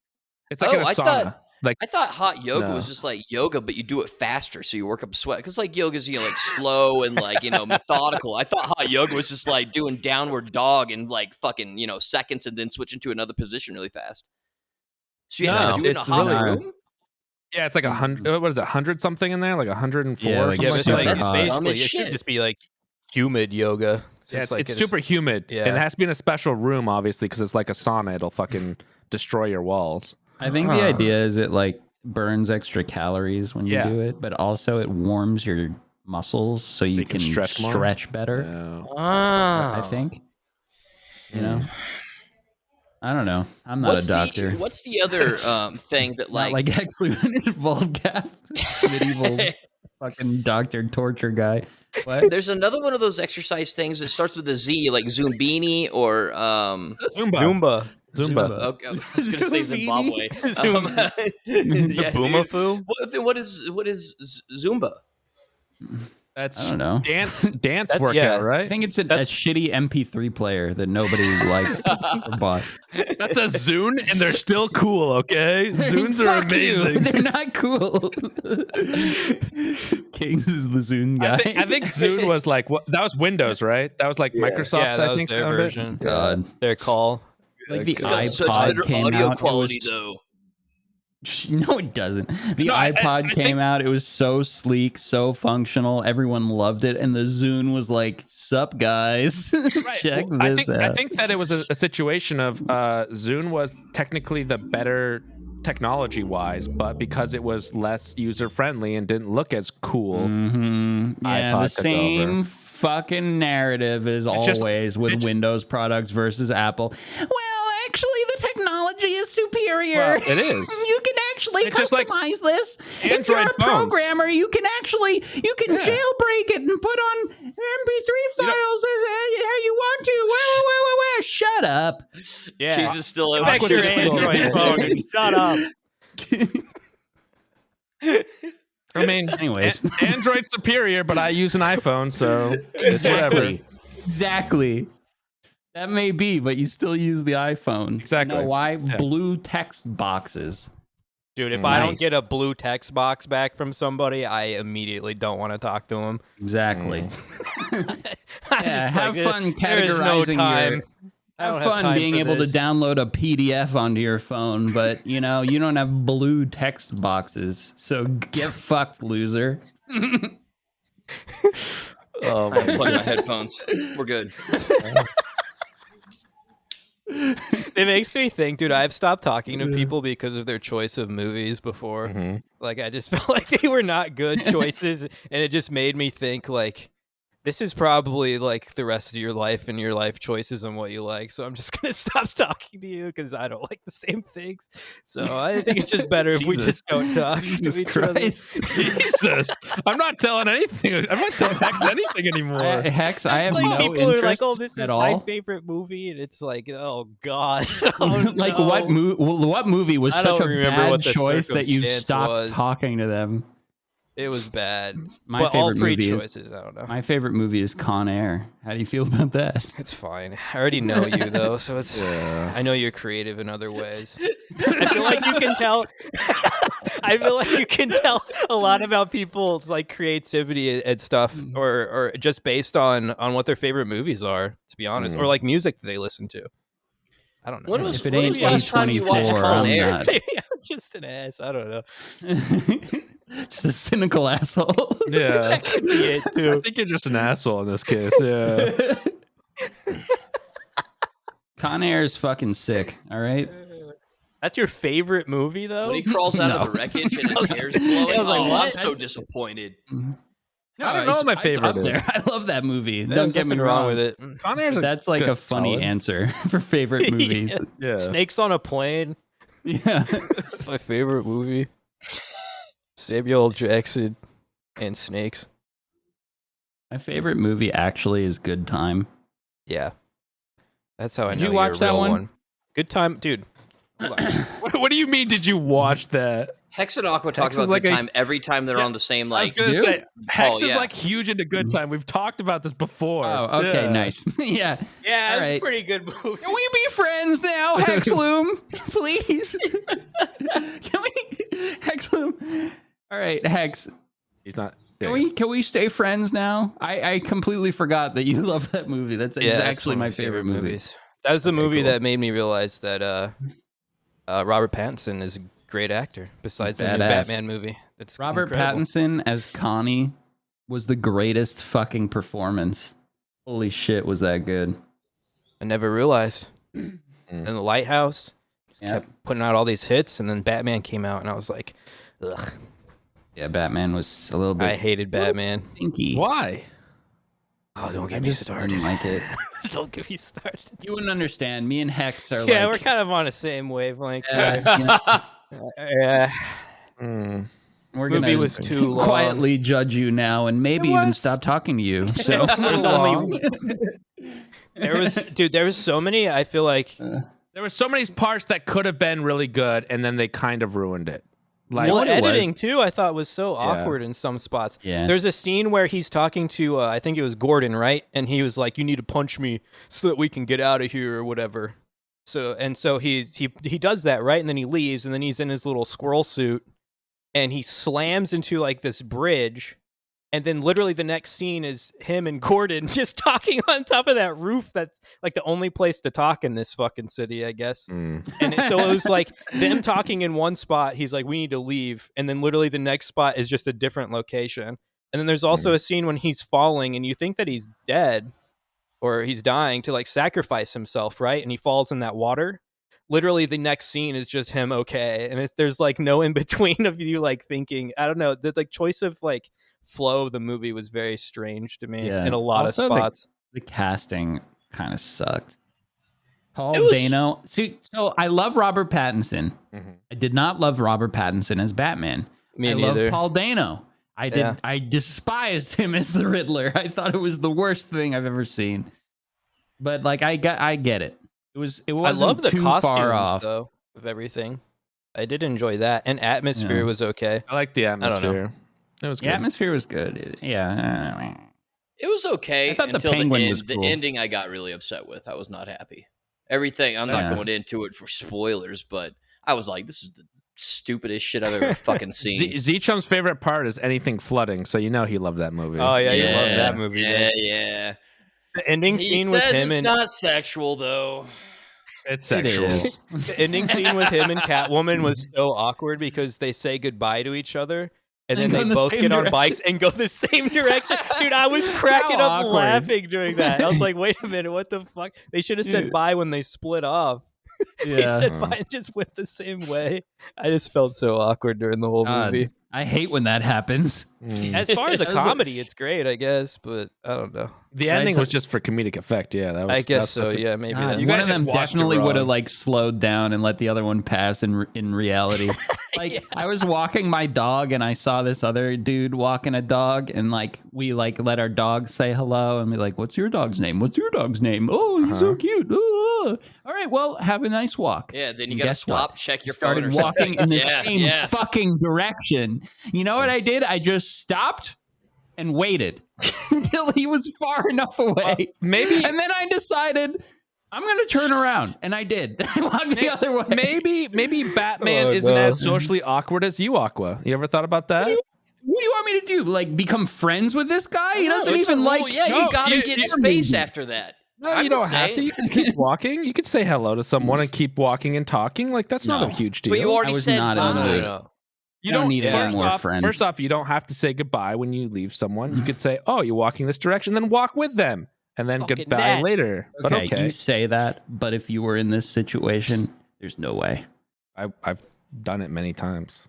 It's like in a sauna. Like I thought hot yoga was just like yoga, but you do it faster, so you work up a sweat. Because like yoga's like slow and like methodical. I thought hot yoga was just like doing downward dog and like fucking seconds and then switching to another position really fast. So you have to do it in a hot room. Yeah, it's like 100. What is it? 100 something in there? Like 104. Yeah, Or like something it's like that. basically it should just be like humid yoga. So Yeah, like it's super humid. Yeah. And it has to be in a special room, obviously, because it's like a sauna. It'll fucking destroy your walls. I think the idea is it like burns extra calories when you do it, but also it warms your muscles so you can stretch better. Yeah. I think. I don't know. I'm not a doctor. What's the other thing that like actually involved medieval fucking doctor torture guy. What? There's another one of those exercise things that starts with a Z, like Zumbini or Zumba. Okay, I was gonna say Zimbabwe. Zubumafu? What is Zumba? That's I don't know. Dance workout, right? I think it's a shitty MP3 player that nobody liked or bought. That's a Zune, and they're still cool, okay? Zunes are amazing. They're not cool. Kings is the Zune guy. I think Zune was like, that was Windows, right? That was like Microsoft, Yeah, that I was think. their version. God. Their call. Like the It's got iPod such better came audio out. quality, though. No, it doesn't. The No, iPod I came think- out. It was so sleek, so functional. Everyone loved it. And the Zune was like, sup, guys? Right. Check Well, this I out. think that it was a situation of Zune was technically the better technology-wise, but because it was less user-friendly and didn't look as cool, Mm-hmm. Yeah, iPod the took same over. fucking narrative as always with Windows products versus Apple. Well, actually, the technology is superior. Well, it is. You can actually It's just like customize this. If you're a Android phones. programmer, you can jailbreak it and put on MP3 files how you want to. Where? Shut up. Yeah. Jesus still over. Back your Android phone and shut up. I mean, Anyways. Android's superior, but I use an iPhone, so it's whatever. Exactly. That may be, but you still use the iPhone. Exactly. You know why? Yeah. Blue text boxes. Dude, if I don't Nice. get a blue text box back from somebody, I immediately don't want to talk to them. Exactly. I'm Yeah, just have like, fun there is no categorizing time. I don't Have have fun time being for able this. to download a PDF onto your phone, but you don't have blue text boxes. So get fucked, loser. Oh, I plug my headphones. We're good. It makes me think, dude, I've stopped talking to people because of their choice of movies before. Mm-hmm. Like, I just felt like they were not good choices, and it just made me think, like, this is probably, like, the rest of your life and your life choices and what you like, so I'm just going to stop talking to you because I don't like the same things. So I think it's just better if we just don't talk Jesus to each other. Christ. Jesus, I'm not telling anything. I'm not telling Hex anything anymore. Hex, I have It's like no people are like, interest "Oh, this is at my all. favorite movie," and it's like, "Oh God!" Oh, Like no. what movie was I such don't a remember bad what the choice that you circumstance stopped was. talking to them? It was bad. My but all favorite three movie is choices, I don't know. my favorite movie is Con Air. How do you feel about that? It's fine. I already know you though, so it's. Yeah. I know you're creative in other ways. I feel like you can tell. I feel like you can tell a lot about people's like creativity and stuff, or just based on what their favorite movies are. To be honest, or like music that they listen to. I don't know. When was If it when ain't was the last time you watched A24, Con I'm Air? not. Maybe I'm just an ass. I don't know. Just a cynical asshole. Yeah. That could be it I too. think you're just an asshole in this case. Yeah. Con Air is fucking sick. All right. That's your favorite movie, though? When he crawls out No. of the wreckage and his hair's blowing, I was like, I'm what? so disappointed. I don't know what my it's favorite up is. there. I love that movie. There's Don't get me nothing wrong with it. Con Air's That's like good, a funny solid. answer for favorite movies. Yeah. Snakes on a Plane. Yeah. That's my favorite movie. Samuel L. Jackson and snakes. My favorite movie actually is Good Time. Yeah. That's how I Did know you you're watch a that real one? Good time, dude. Hold on. What do you mean? Did you watch that? Hex and Aqua talk Hex about is like Good a- Time every time they're Yeah, on the same I was like. gonna do? say Hex Oh, is yeah. like huge into Good Time. We've talked about this before. Oh, okay, Yeah. nice. Yeah. Yeah, All it's right. a pretty good movie. Can we be friends now, Hexloom? Please. Can we? All right, Hex. He's not. Can we stay friends now? I completely forgot that you love that movie. That's actually my favorite movie. That was the movie that made me realize that Robert Pattinson is a great actor. Besides the new Batman movie, it's Robert incredible. Pattinson as Connie was the greatest fucking performance. Holy shit, was that good? I never realized. And The Lighthouse kept putting out all these hits, and then Batman came out, and I was like, ugh. Yeah, Batman was a little bit. I hated Batman. Stinky. Why? Oh, don't get me started. Didn't like it. Don't get me started. You wouldn't understand. Me and Hex are Yeah, like. we're kind of on the same wavelength. Yeah. We're Movie gonna was too long. Quietly judge you now, and maybe even stop talking to you. So there was so many. I feel like there were so many parts that could have been really good, and then they kind of ruined it. Like, well, editing too, I thought was so awkward in some spots. Yeah. There's a scene where he's talking to, I think it was Gordon, right? And he was like, "You need to punch me so that we can get out of here," or whatever. So he does that, right? And then he leaves, and then he's in his little squirrel suit, and he slams into like this bridge. And then literally the next scene is him and Gordon just talking on top of that roof. That's like the only place to talk in this fucking city, I guess. And so it was like them talking in one spot. He's like, "We need to leave." And then literally the next spot is just a different location. And then there's also a scene when he's falling and you think that he's dead or he's dying to like sacrifice himself, right? And he falls in that water. Literally the next scene is just him okay. And there's like no in between of you like thinking, I don't know, the like choice of like flow of the movie was very strange to me in a lot of spots. The casting kind of sucked. Paul Dano. See, so I love Robert Pattinson. I did not love Robert Pattinson as Batman. Me neither. Love Paul Dano. I despised him as the Riddler. I thought it was the worst thing I've ever seen. But like I get it. It wasn't I love the too costumes far off. though of everything. I did enjoy that, and atmosphere was okay. I like the atmosphere. It was good. The atmosphere was good. Yeah. It was okay. I thought until the penguin was the cool. ending I got really upset with. I was not happy. Everything, I'm not going into it for spoilers, but I was like, this is the stupidest shit I've ever fucking seen. Z-Chum's favorite part is anything flooding, so you know he loved that movie. Oh yeah, you love that movie. Yeah. The ending scene with him it's not sexual though. It's sexual. The ending scene with him and Catwoman was so awkward because they say goodbye to each other. And then they both get on bikes and go the same direction. Dude, I was cracking up laughing during that. I was like, wait a minute, what the fuck? They should have said bye when they split off. They said bye and just went the same way. I just felt so awkward during the whole movie. I hate when that happens. As far as a comedy, it's great, I guess, but I don't know. The ending was just for comedic effect. Yeah, that was. I guess so. Yeah, maybe. God, one of them definitely would have like slowed down and let the other one pass in reality. Like I was walking my dog and I saw this other dude walking a dog, and like we like let our dog say hello and be like, "What's your dog's name? What's your dog's name? Oh, he's so cute. Oh. All right, well, have a nice walk." Yeah, then you got to stop, check your phone. Started walking in the same fucking direction. You know what I did? I just stopped and waited until he was far enough away. Maybe, and then I decided I'm gonna turn around, and I did. I walked the other way. Maybe Batman isn't as socially awkward as you, Aqua. You ever thought about that? What do you want me to do? Like become friends with this guy? He doesn't even like. Yeah, you gotta get spaced after that. No, you don't have to. You can keep walking. You can say hello to someone and keep walking and talking. Like that's not a huge deal. But you already said bye. You don't need any more friends. First off, you don't have to say goodbye when you leave someone. You could say, "Oh, you're walking this direction," then walk with them, and then goodbye later. But okay, you say that, but if you were in this situation, there's no way. I've done it many times.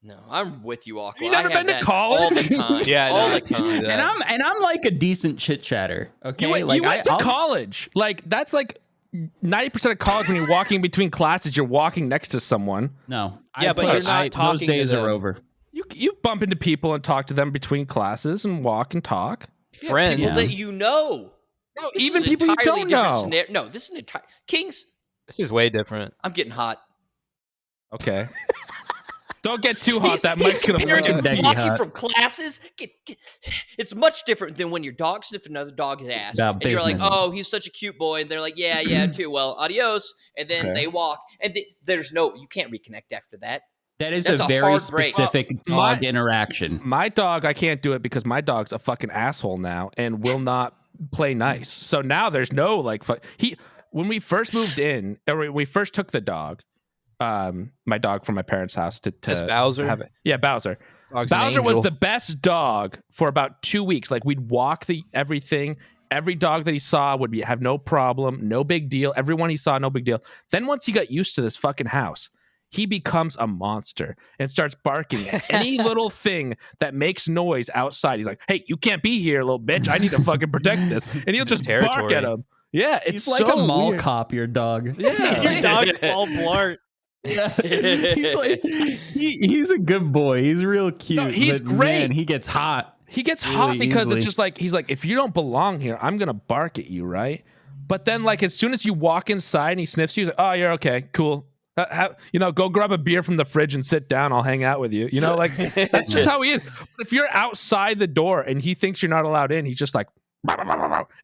No, I'm with you, Aqua. You never been to college? All the time. Yeah, all the time. And I'm like a decent chit chatter. Okay, you went to college. Like that's like 90% of college when you're walking between classes, you're walking next to someone. No. Yeah, but you're not talking. Those days to them. are over. You bump into people and talk to them between classes and walk and talk. Friends. People that you know. No, even people you don't know. No, this is an entire... Kings. This is way different. I'm getting hot. Okay. Don't get too hot. That mic's going to walking from classes. It's much different than when your dog sniffed another dog's ass. And you're like, oh, he's such a cute boy. And they're like, yeah, too. Well, adios. And then they walk. And you can't reconnect after that. That is That's a a very hard break. specific dog interaction. My dog, I can't do it because my dog's a fucking asshole now and will not play nice. So now there's no like when we first moved in, or when we first took the dog, my dog from my parents' house to Bowser? have it. Yeah, Bowser. Dog's an Bowser was angel. the best dog for about 2 weeks. Like we'd walk everything. Every dog that he saw would have no problem, no big deal. Everyone he saw, no big deal. Then once he got used to this fucking house, he becomes a monster and starts barking at any little thing that makes noise outside. He's like, "Hey, you can't be here, little bitch. I need to fucking protect this." And he'll just bark at him. Yeah, it's He's like so a mall weird. cop, your dog. Yeah. Your dog's Paul Blart. Yeah. He's like he's a good boy. He's real cute. No, he's but great. Man, he gets hot. He gets really hot because easily. it's just like he's like, if you don't belong here, I'm gonna bark at you, right? But then like as soon as you walk inside and he sniffs you, he's like, "Oh, you're okay, cool. Go grab a beer from the fridge and sit down. I'll hang out with you." You know, like that's just how he is. But if you're outside the door and he thinks you're not allowed in, he's just like,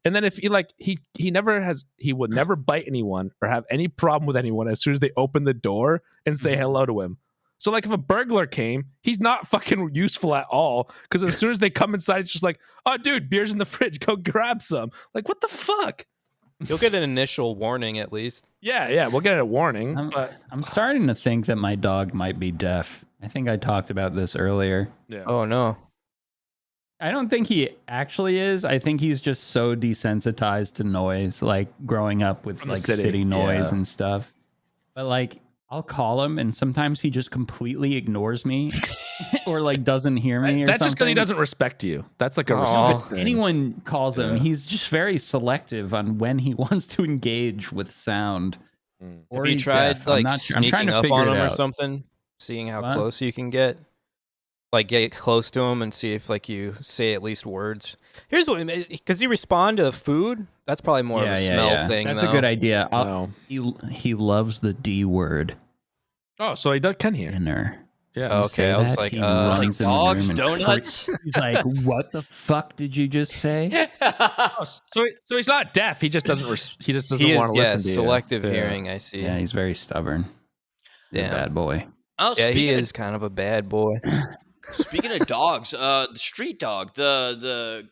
and then if you like, he would never bite anyone or have any problem with anyone as soon as they open the door and say hello to him. So like if a burglar came, he's not fucking useful at all because as soon as they come inside, it's just like, "Oh, dude, beer's in the fridge. Go grab some." Like, what the fuck? You'll get an initial warning at least. Yeah, we'll get a warning. But I'm starting to think that my dog might be deaf. I think I talked about this earlier. yeah. Oh no. I don't think he actually is. I think he's just so desensitized to noise, like growing up with From the like city, city noise yeah. and stuff. But like I'll call him and sometimes he just completely ignores me or like doesn't hear me or That's just because something. he doesn't respect you. That's like a Oh. respect thing. Anyone calls him, Yeah. he's just very selective on when he wants to engage with sound. Or Have you he's tried deaf. I'm like not sure. I'm trying sneaking to up figure on it him or out. something? Seeing how What? close you can get? Like get close to him and see if like you say at least words. Here's what, because he respond to food. That's probably more of a smell thing. That's though. a good idea. No. He loves the D word. Oh, so he can hear. Dinner. Yeah. You say Okay, I was that, like, he like runs in the dogs, room and donuts. freaks. He's like, "What the fuck did you just say?" Oh, so he's not deaf. He just doesn't. He just doesn't He is, want to listen to you. selective Yeah. hearing. I see. Yeah, he's very stubborn. He's a Damn. bad boy. Oh, Yeah, he speaking of is kind of a bad boy. Speaking of dogs, the street dog, the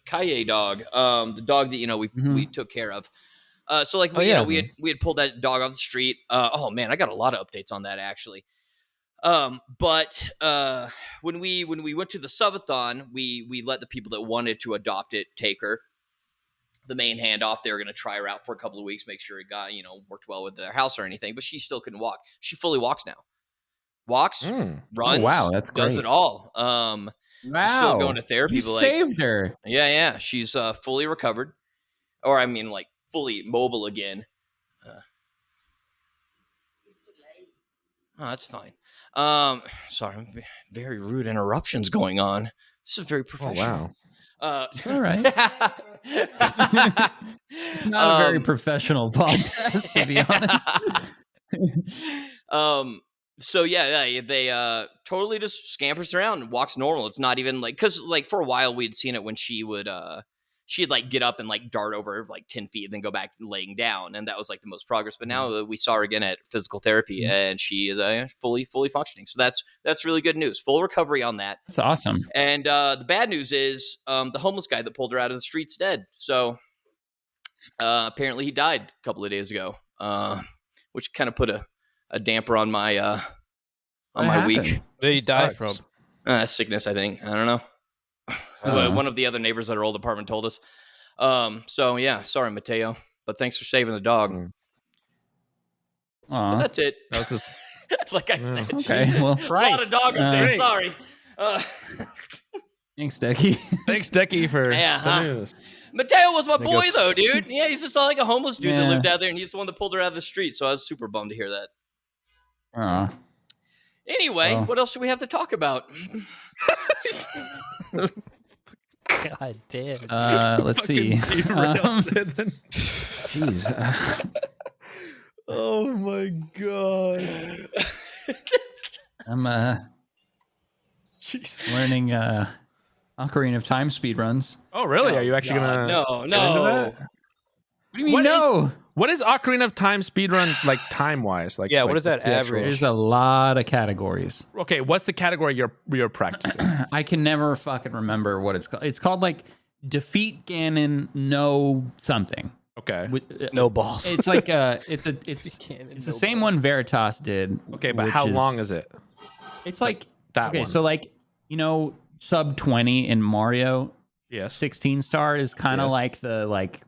Kaye dog, the dog that we took care of. So like we had pulled that dog off the street. Oh man, I got a lot of updates on that actually. But when we went to the subathon, we let the people that wanted to adopt it take her. The main handoff, they were going to try her out for a couple of weeks, make sure it got worked well with their house or anything. But she still couldn't walk. She fully walks now. Walks, runs. Oh, wow, that's does great. it all. Wow, She's still going to therapy. You but, saved her. Yeah. She's fully recovered, or I mean, like fully mobile again. Oh, that's fine. Sorry, very rude interruptions going on. This is very Oh professional. wow. All right. It's not a very professional podcast, to be honest. So yeah, they totally just scampers around and walks normal. It's not even like, because like for a while we'd seen it when she'd like get up and like dart over like 10 feet and then go back to laying down, and that was like the most progress. But now we saw her again at physical therapy, and she is fully functioning. So that's really good news. Full recovery on that. That's awesome. And the bad news is the homeless guy that pulled her out of the street's dead. So apparently he died a couple of days ago, which kind of put a damper on my week. Where you die from? Sickness, I think. I don't know. One of the other neighbors at our old apartment told us. So yeah, sorry, Mateo, but thanks for saving the dog. But that's it. That was just like I said. Okay, well, a lot of dog updates. Sorry. Thanks, Dekie. thanks, Dekie, for Yeah, the huh? news. Mateo was my boy, goes- though, dude. Yeah, he's just like a homeless dude that Yeah. lived out there, and he's the one that pulled her out of the street. So I was super bummed to hear that. Anyway, Well. what else do we have to talk about? God damn. Let's see. Jeez. Oh my god. I'm Jeez. learning Ocarina of Time speedruns. Oh really? Are you actually gonna? No. What do you mean What is- no? What is Ocarina of Time speedrun like time wise? Like, yeah, like, what is what's that the actual- average? There's a lot of categories. Okay, what's the category you're practicing? I can never fucking remember what it's called. It's called like defeat Ganon, no something. Okay. No balls. It's like it's the same one Veritas did. Okay, but how long is it? It's like that okay, one. so like sub 20 in Mario Yes. 16 star is kind of Yes. like the like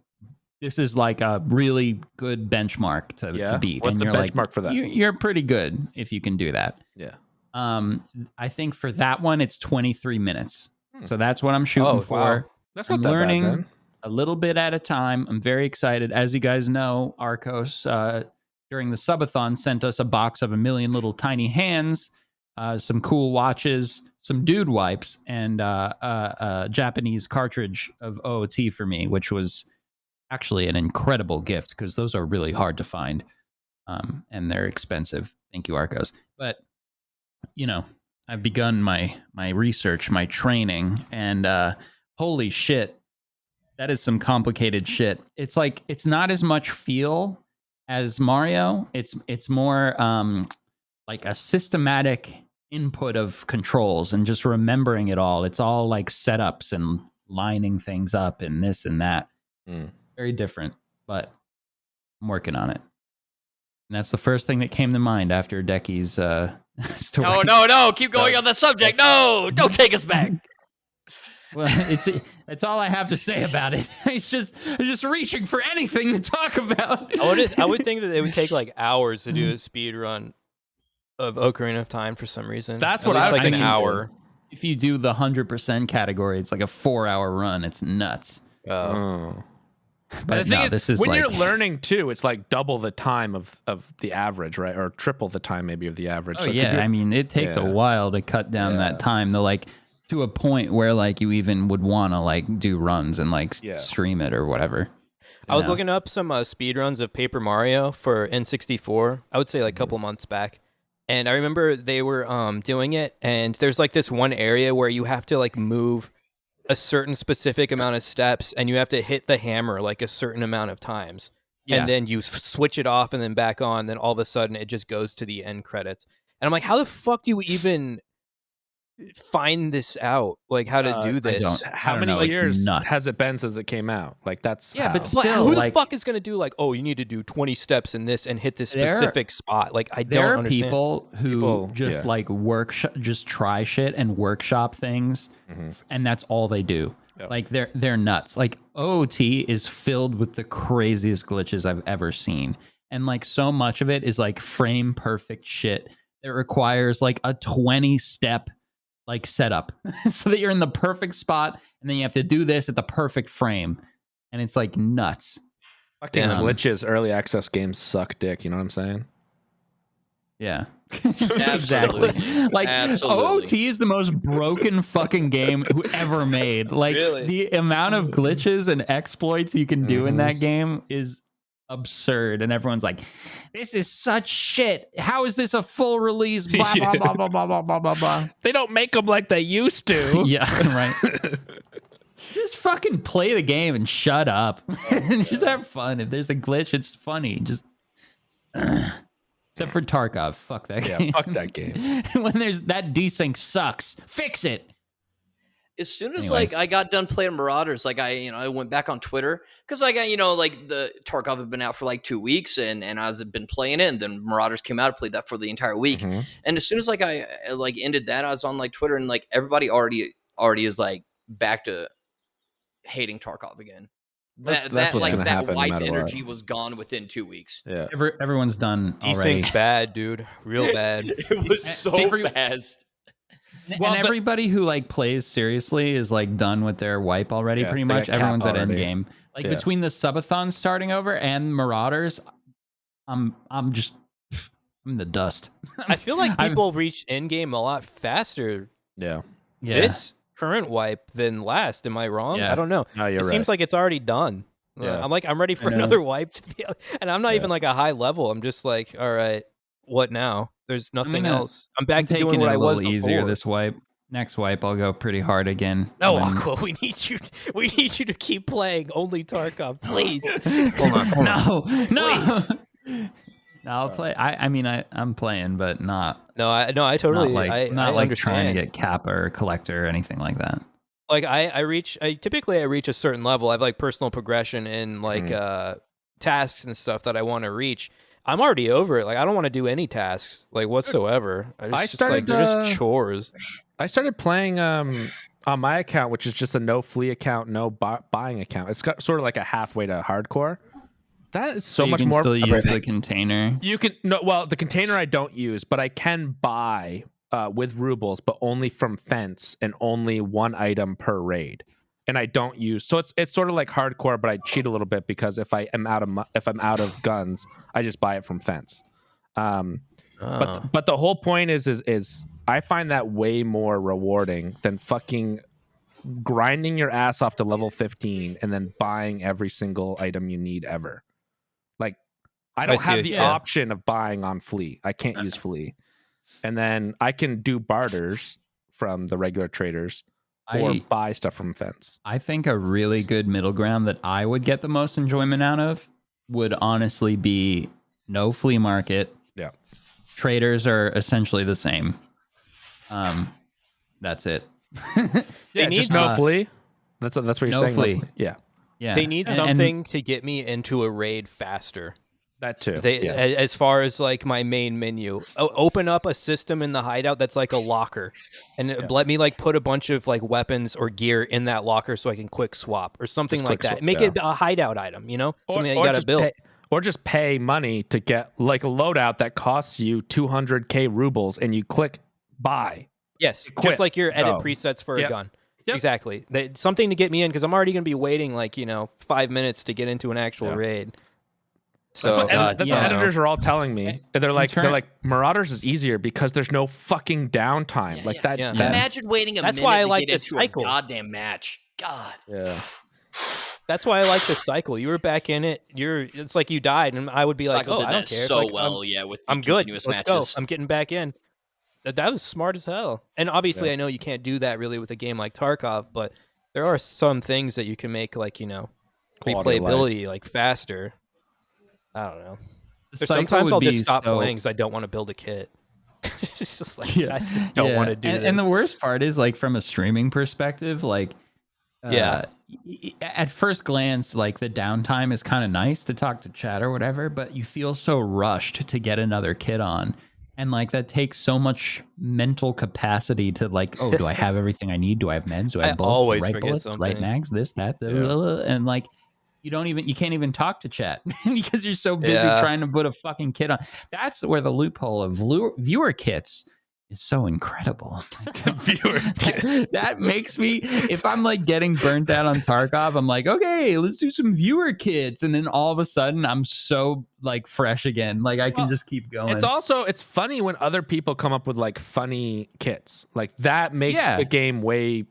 this is like a really good benchmark to beat. What's and the you're benchmark like, for that? You're pretty good if you can do that. Yeah. I think for that one it's 23 minutes. So that's what I'm shooting for. Wow. That's I'm not that learning bad then. a little bit at a time. I'm very excited. As you guys know, Arcos during the subathon sent us a box of 1,000,000 little tiny hands, some cool watches, some dude wipes, and a Japanese cartridge of OOT for me, which was actually an incredible gift because those are really hard to find, and they're expensive. Thank you, Arcos. But I've begun my research, my training, and holy shit, that is some complicated shit. It's like it's not as much feel as Mario. It's more like a systematic input of controls and just remembering it all. It's all like setups and lining things up and this and that. Very different, but I'm working on it. And that's the first thing that came to mind after Dekie's story. No, keep going on the subject. No, don't take us back. Well, it's all I have to say about it. It's just reaching for anything to talk about. I would think that it would take like hours to do a speed run of Ocarina of Time for some reason. That's At what least I was like an thinking. hour. If you do the 100% category, it's like a 4-hour run. It's nuts. Oh. But But the thing no, is, this is when like, you're learning too, it's like double the time of the average, right? Or triple the time maybe of the average. oh So could yeah, you- I mean, it takes a while to cut down that time to like to a point where like you even would want to like do runs and like stream it or whatever. I was looking up some speed runs of Paper Mario for N64. I would say like a couple months back. And I remember they were doing it, and there's like this one area where you have to like move a certain specific amount of steps, and you have to hit the hammer like a certain amount of times. Yeah. And then you switch it off and then back on, then all of a sudden it just goes to the end credits. And I'm like, how the fuck do you even find this out? Like how to do this? How don't many know, it's years nuts. has it been since it came out? Like that's Yeah, but how. still, Who the like- fuck is going to do like, oh, you need to do 20 steps in this and hit this specific spot? Like I There don't are understand. people who just like just try shit and workshop things, and that's all they do. Yep. Like they're nuts. Like OOT is filled with the craziest glitches I've ever seen, and like so much of it is like frame perfect shit that requires like a 20-step like setup so that you're in the perfect spot, and then you have to do this at the perfect frame, and it's like nuts. Fucking Damn. glitches, early access games suck dick. You know what I'm saying? Yeah. Absolutely. Exactly. Like OOT is the most broken fucking game ever made. Like the amount of glitches and exploits you can do in that game is absurd, and everyone's like, this is such shit. How is this a full release? Blah blah blah blah blah blah blah blah blah. They don't make them like they used to. Yeah, right. Just fucking play the game and shut up. Just have fun. If there's a glitch, it's funny. Just except for Tarkov. Fuck that game. Yeah, fuck that game. When there's that desync sucks. Fix it. As soon as Anyways. like I got done playing Marauders, like I went back on Twitter because like like the Tarkov had been out for like 2 weeks and I was been playing it, and then Marauders came out, I played that for the entire week. And as soon as like I like ended that, I was on like Twitter, and like everybody already is like back to hating Tarkov again. That's That what's like gonna that happen no wipe matter energy what. was gone within 2 weeks. Yeah. Everyone's done already. Desync's bad, dude. Real bad. It was so fast. Well, And everybody who like plays seriously is like done with their wipe already. Yeah, Pretty they much got everyone's capped at end already. game. Like Yeah. between the subathon starting over and Marauders, I'm in the dust. I feel like I'm- people reach end game a lot faster Yeah. Yeah. this current wipe than last. Am I wrong? Yeah. I don't know. No, you're It right. seems like it's already done. Yeah. I'm ready for know. another wipe to be, and I'm not even like a high level. I'm just like, all right, what now? There's nothing gonna- else. I'm back to taking doing what it I a was little easier before. this wipe. next wipe, I'll go pretty hard again. No, Aqua, we need you to keep playing only Tarkov, please. Hold on. No. No, I'll play. I mean, I'm playing, but not. I totally. Not I like understand. trying to get Kappa or Collector or anything like that. Like I typically reach a certain level. I have like personal progression and like tasks and stuff that I want to reach. I'm already over it. Like I don't want to do any tasks like whatsoever. They're just chores. I started playing on my account, which is just a no flea account, no buying account. It's got sort of like a halfway to hardcore. That is so much more. You can still use the container. You can the container I don't use, but I can buy with rubles, but only from Fence and only one item per raid. And I don't use, so it's sort of like hardcore, but I cheat a little bit because if I'm out of guns, I just buy it from Fence. But the whole point is I find that way more rewarding than fucking grinding your ass off to level 15 and then buying every single item you need ever. Like I don't have the option of buying on Flea. I can't use Flea. And then I can do barters from the regular traders or buy stuff from Fence. I think a really good middle ground that I would get the most enjoyment out of would honestly be no flea market. Yeah. Traders are essentially the same. That's it. They need no flea. That's what you're saying. Flea. Yeah. They need something to get me into a raid faster. That too. As far as like my main menu, open up a system in the hideout that's like a locker, and let me like put a bunch of like weapons or gear in that locker so I can quick swap or something like that. Make it a hideout item, something that you got to build. Or just pay money to get like a loadout that costs you 200k rubles, and you click buy. Yes, just like your edit presets for a gun. Yep. Exactly. Something to get me in because I'm already going to be waiting like 5 minutes to get into an actual raid. So that's what editors are all telling me. They're like Marauders is easier because there's no fucking downtime like that. Yeah. Imagine waiting a minute why I to like get into cycle. a goddamn match. God. Yeah. That's why I like the cycle. You were back in it. It's like you died, and I would be like, "Oh, I don't care." So like, well, with the I'm good. Let's matches. Go. I'm getting back in. That was smart as hell. And obviously, I know you can't do that really with a game like Tarkov, but there are some things that you can make like replayability like faster. I don't know. Sometimes I'll just stop playing because I don't want to build a kit. It's just like I just don't want to do this. And the worst part is like from a streaming perspective, like at first glance, like the downtime is kind of nice to talk to chat or whatever, but you feel so rushed to get another kit on. And like that takes so much mental capacity to like, oh, do I have everything I need? Do I have meds? Do I have bullets, right bullets, right mags, this, that, and like you can't even talk to chat because you're so busy trying to put a fucking kit on. That's where the loophole of viewer kits is so incredible. Viewer kits. That makes me, if I'm like getting burnt out on Tarkov, I'm like, okay, let's do some viewer kits. And then all of a sudden I'm so like fresh again. Like I can just keep going. It's funny when other people come up with like funny kits. Like that makes the game way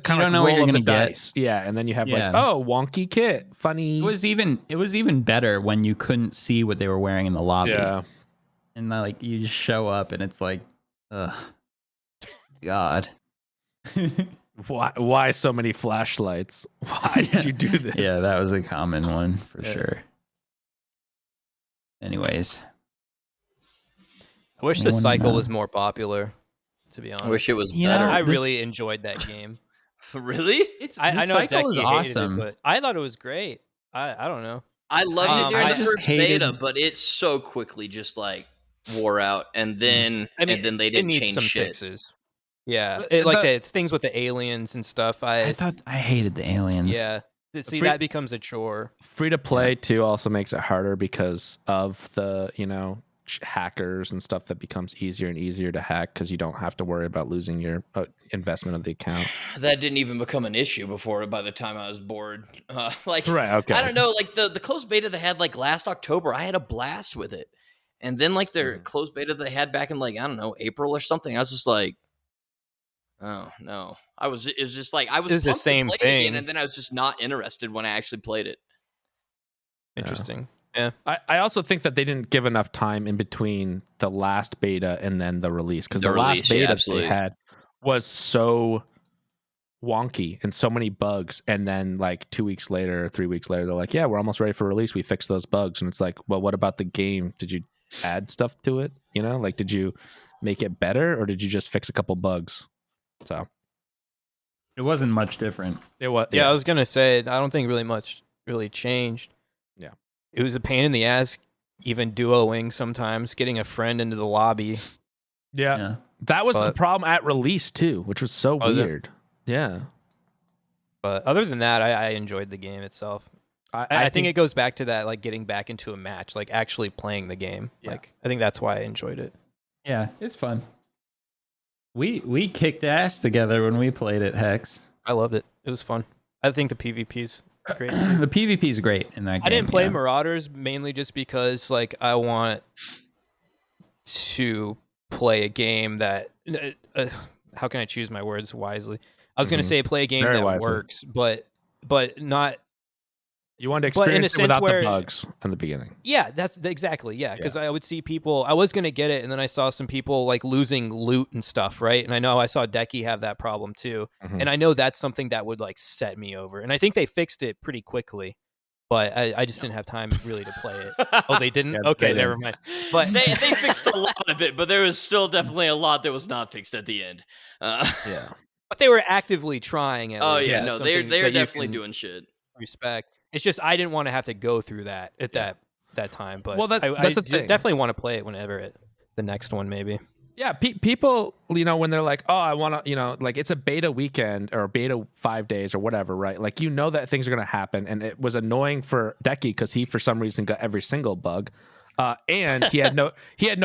kind of know what you're gonna get. Yeah, and then you have like, wonky kit, funny. It was even better when you couldn't see what they were wearing in the lobby. Yeah. And like you just show up and it's like, God. Why so many flashlights? Why did you do this? Yeah, that was a common one for sure. Anyways. I wish the cycle was more popular, to be honest. I wish it was better. I really enjoyed that game. Really? I know Dekie is hated awesome. it, but I thought it was great. I don't know. I loved it during the first hated... beta, but it so quickly just like wore out, and then they didn't change some shit. Fixes. Yeah, it's things with the aliens and stuff. I thought I hated the aliens. Yeah, see that becomes a chore. Free to play too also makes it harder because of the hackers and stuff. That becomes easier and easier to hack because you don't have to worry about losing your investment of the account. That didn't even become an issue before. By the time I was bored, right? Okay. I don't know. Like the closed beta they had like last October, I had a blast with it. And then like their closed beta they had back in like, I don't know, April or something. I was just like, oh no. It was just like I was the same thing, again, and then I was just not interested when I actually played it. Interesting. Yeah. I also think that they didn't give enough time in between the last beta and then the release, because the last beta they had was so wonky and so many bugs, and then like 2 weeks later or 3 weeks later they're like, yeah, we're almost ready for release, we fixed those bugs. And it's like, well, what about the game? Did you add stuff to it? You know, like, did you make it better, or did you just fix a couple bugs? So it wasn't much different. It was, yeah. I was gonna say, I don't think really much really changed. Yeah, it was a pain in the ass, even duoing sometimes, getting a friend into the lobby. Yeah. That was the problem at release too, which was so weird. Yeah. But other than that, I enjoyed the game itself. I think it goes back to that, like getting back into a match, like actually playing the game. Yeah. Like I think that's why I enjoyed it. Yeah, it's fun. We kicked ass together when we played it, Hex. I loved it. It was fun. I think the PvP's great. The PvP is great in that game. I didn't play Marauders mainly just because like I want to play a game that how can I choose my words wisely? I was going to say play a game that works, but not. You wanted to experience it without the bugs in the beginning. Yeah, that's exactly. Yeah, because I would see people. I was going to get it, and then I saw some people like losing loot and stuff, right? And I know I saw Dekie have that problem too, and I know that's something that would like set me over. And I think they fixed it pretty quickly, but I just didn't have time really to play it. Oh, they didn't? Okay, never mind. But they fixed a lot of it, but there was still definitely a lot that was not fixed at the end. Yeah. But they were actively trying. At least. Yeah, no, they're definitely doing shit. Respect. It's just I didn't want to have to go through that at that time. But well, that's the thing. Definitely want to play it whenever the next one maybe. Yeah, people, you know, when they're like, oh, I want to, you know, like it's a beta weekend or beta 5 days or whatever, right? Like, you know that things are going to happen. And it was annoying for Dekie because he, for some reason, got every single bug. And he had no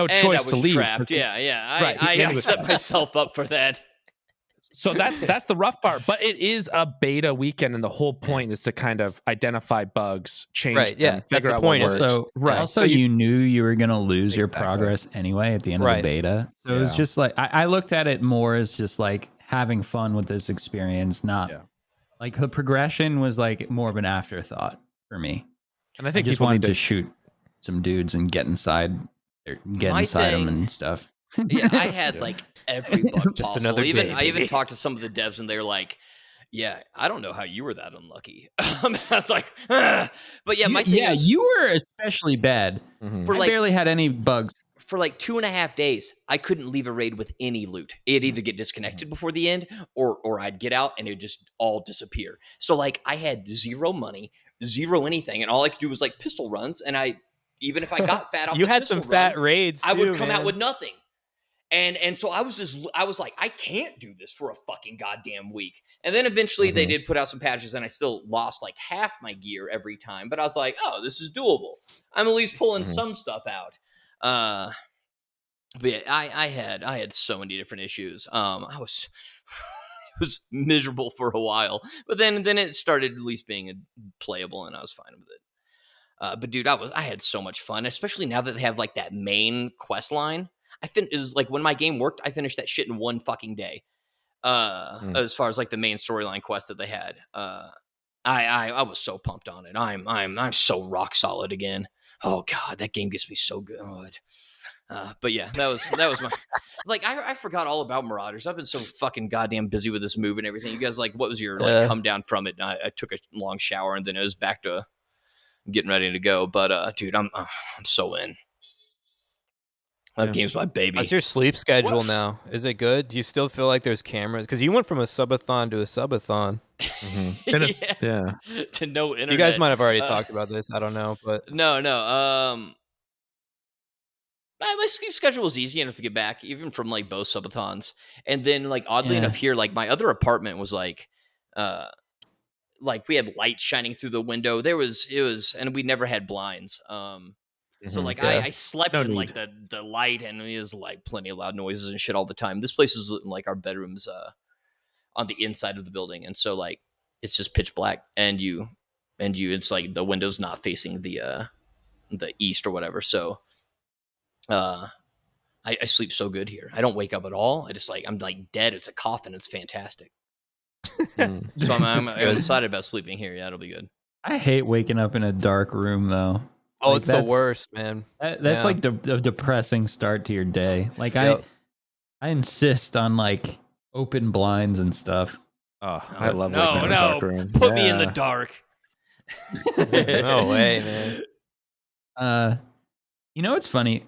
choice to leave. Trapped. Yeah. I set myself up for that. So that's the rough part, but it is a beta weekend, and the whole point is to kind of identify bugs, change them, figure out what works. So also you knew you were going to lose your progress anyway at the end of the beta. So it was just like I looked at it more as just like having fun with this experience, not like the progression was like more of an afterthought for me. And I think I just wanted to shoot some dudes and get inside them and stuff. Yeah, I had like every bug just possible. Another day, I even talked to some of the devs, and they're like, "Yeah, I don't know how you were that unlucky." I was like, but yeah, my thing is, you were especially bad. For I barely had any bugs. For like 2.5 days, I couldn't leave a raid with any loot. It'd either get disconnected before the end, or I'd get out and it'd just all disappear. So like, I had zero money, zero anything, and all I could do was like pistol runs. And even if I got fat off, you had some fat raids. I would come out with nothing. And so I was like, I can't do this for a fucking goddamn week. And then eventually they did put out some patches, and I still lost like half my gear every time. But I was like, oh, this is doable. I'm at least pulling some stuff out. But yeah, I had so many different issues. I was miserable for a while, but then it started at least being playable, and I was fine with it. But dude, I had so much fun, especially now that they have like that main quest line. It was like when my game worked, I finished that shit in one fucking day. As far as like the main storyline quest that they had, I was so pumped on it. I'm so rock solid again. Oh god, that game gets me so good. But yeah, that was my like I forgot all about Marauders. I've been so fucking goddamn busy with this move and everything. You guys like, what was your like come down from it? And I took a long shower, and then it was back to getting ready to go. But dude, I'm so in. That game's my baby. How's your sleep schedule now? Is it good? Do you still feel like there's cameras? Because you went from a subathon to a subathon. To no internet. You guys might have already talked about this. I don't know, but no. My sleep schedule was easy enough to get back, even from like both subathons. And then, like oddly enough, here, like my other apartment was like we had lights shining through the window. It was, and we never had blinds. So like I slept in like the light, and it was like plenty of loud noises and shit all the time. This place is like our bedrooms on the inside of the building, and so like it's just pitch black, and it's like the window's not facing the east or whatever. So I sleep so good here. I don't wake up at all. I'm like dead. It's a coffin. It's fantastic. So I'm excited about sleeping here. Yeah, it'll be good. I hate waking up in a dark room though. Oh, like, it's the worst, man. That's like a depressing start to your day. Like I insist on like open blinds and stuff. Oh, I love no, waking up in a dark room. Put me in the dark. No way, man. You know what's funny?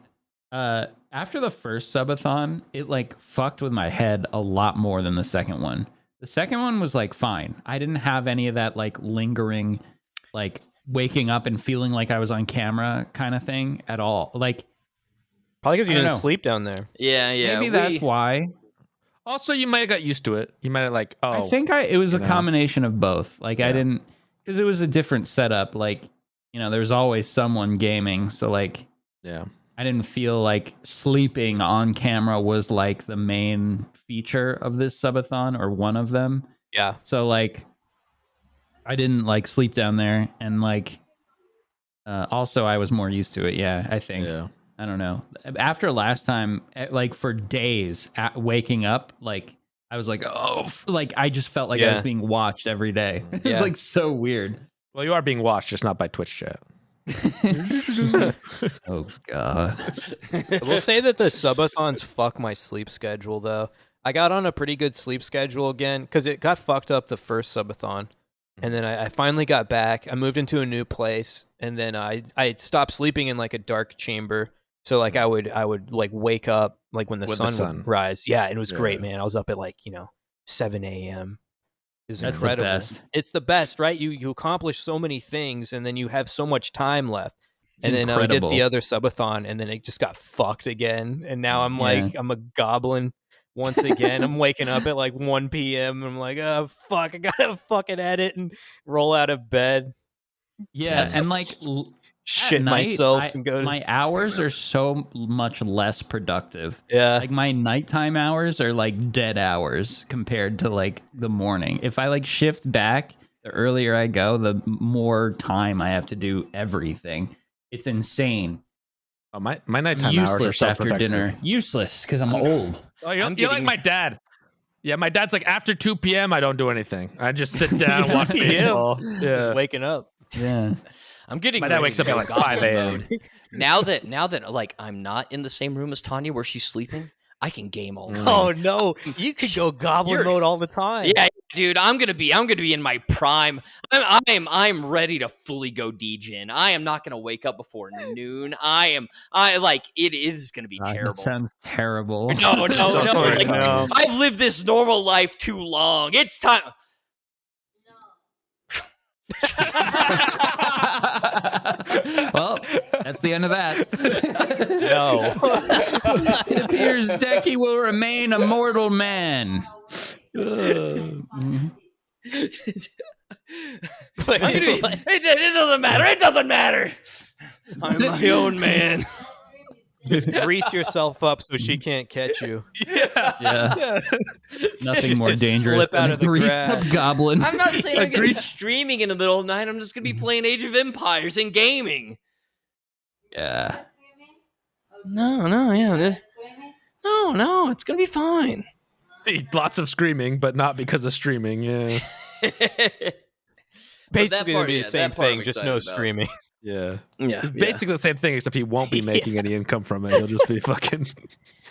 After the first subathon, it like fucked with my head a lot more than the second one. The second one was like fine. I didn't have any of that like lingering, like waking up and feeling like I was on camera kind of thing at all. Like Probably because you I don't didn't know. sleep down there. Yeah. maybe that's why. Also, you might have got used to it. You might have like, I think it was a combination of both. Like I Yeah. didn't, because it was a different setup. Like, you know, there's always someone gaming. So like, yeah. I didn't feel like sleeping on camera was like the main feature of this subathon or one of them. Yeah. So like, I didn't like sleep down there, and like, also I was more used to it. Yeah, I think. Yeah. I don't know. After last time, like for days, waking up, like I was like, oh, like I just felt like I was being watched every day. It's Yeah. like so weird. Well, you are being watched, just not by Twitch chat. Oh God. I will say that the subathons fuck my sleep schedule though. I got on a pretty good sleep schedule again because it got fucked up the first subathon, and then I finally got back. I moved into a new place, and then I stopped sleeping in like a dark chamber. So like I would like wake up like when the sun would rise. Yeah, and it was great, man. I was up at like 7 a.m. It was That's incredible. the best. It's the best, right? You accomplish so many things, and then you have so much time left. It's and then we did incredible. the other subathon, and then it just got fucked again. And now I'm like, I'm a goblin once again. I'm waking up at like 1 p.m. and I'm like, oh fuck, I gotta fucking edit and roll out of bed. Yeah, and like shit night, myself and go. My hours are so much less productive. Yeah, like my nighttime hours are like dead hours compared to like the morning. If I like shift back, the earlier I go, the more time I have to do everything. It's insane. Oh, my nighttime hours are so after productive. dinner. Useless because I'm old. Oh, you're like my dad. Yeah, my dad's like after 2 p.m. I don't do anything. I just sit down and watch baseball. Yeah, just waking up. Yeah. I'm getting. My dad wakes up at like 5 a.m. Now that like I'm not in the same room as Tanya where she's sleeping, I can game all night. Oh no, you could go goblin mode all the time. Yeah, dude, I'm gonna be in my prime. I'm ready to fully go degen. I am not gonna wake up before noon. It is gonna be terrible. That sounds terrible. No. Sorry, no. I've lived this normal life too long. It's time. Well, that's the end of that. No. It appears Dekie will remain a mortal man. It doesn't matter. It doesn't matter. I'm my own man. Just grease yourself up so she can't catch you. Yeah. Nothing more Just dangerous slip than out a of the greased grass. up goblin. I'm not saying I'm going to be streaming in the middle of the night. I'm just going to be playing Age of Empires and gaming. Yeah. No, it's going to be fine. Lots of screaming, but not because of streaming. Yeah. Basically, it'll be the same thing, just no about. streaming. Yeah. Yeah. It's basically the same thing, except he won't be making any income from it. He'll just be fucking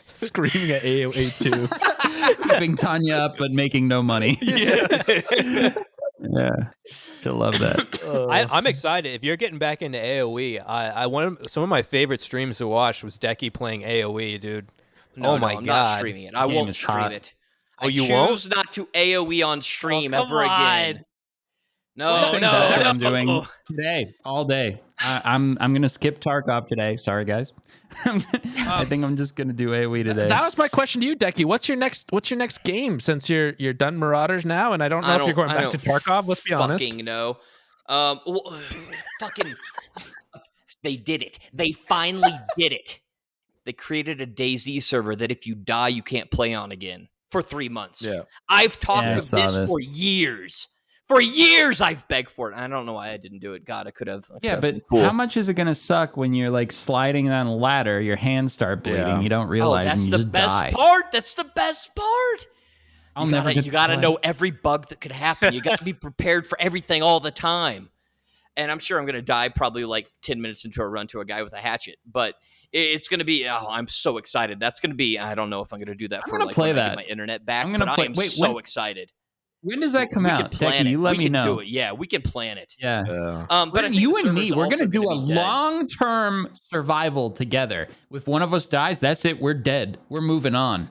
screaming at AOA too. Keeping Tanya up but making no money. Yeah. Yeah. Still love that. I'm excited. If you're getting back into AOE, some of my favorite streams to watch was Dekie playing AOE, dude. No, my I'm god, not streaming it. I Game won't is stream hot. it. Oh, you choose not to AOE on stream come ever again. on. That's what I'm No. doing today, all day. I'm gonna skip Tarkov today. Sorry, guys. I think I'm just gonna do AOE today. That was my question to you, Dekie. What's your next game? Since you're done Marauders now, and I don't know if you're going back to Tarkov. Let's be honest. Fucking no. Fucking. They did it. They finally did it. They created a DayZ server that if you die, you can't play on again for 3 months. Yeah. I've talked Yeah, I of saw this this. for years. For years, I've begged for it. I don't know why I didn't do it. God, I could have. Yeah, but how much is it gonna suck when you're like sliding down a ladder, your hands start bleeding, Yeah. you don't realize, that's and you the just best die. part. That's the best part. You gotta play. know every bug that could happen. You gotta be prepared for everything all the time. And I'm sure I'm gonna die probably like 10 minutes into a run to a guy with a hatchet. But It's going to be, I'm so excited. That's going to be, I don't know if I'm going to do that for like play when I that. get my internet back, I'm gonna but play. I am Wait, so excited. When does that come We out? can plan Dekie, it. you let we me can know. do it. Yeah, we can plan it. Yeah. But I think you the and me, server's we're also gonna do a gonna be dead. long-term survival together. If one of us dies, that's it. We're dead. We're moving on.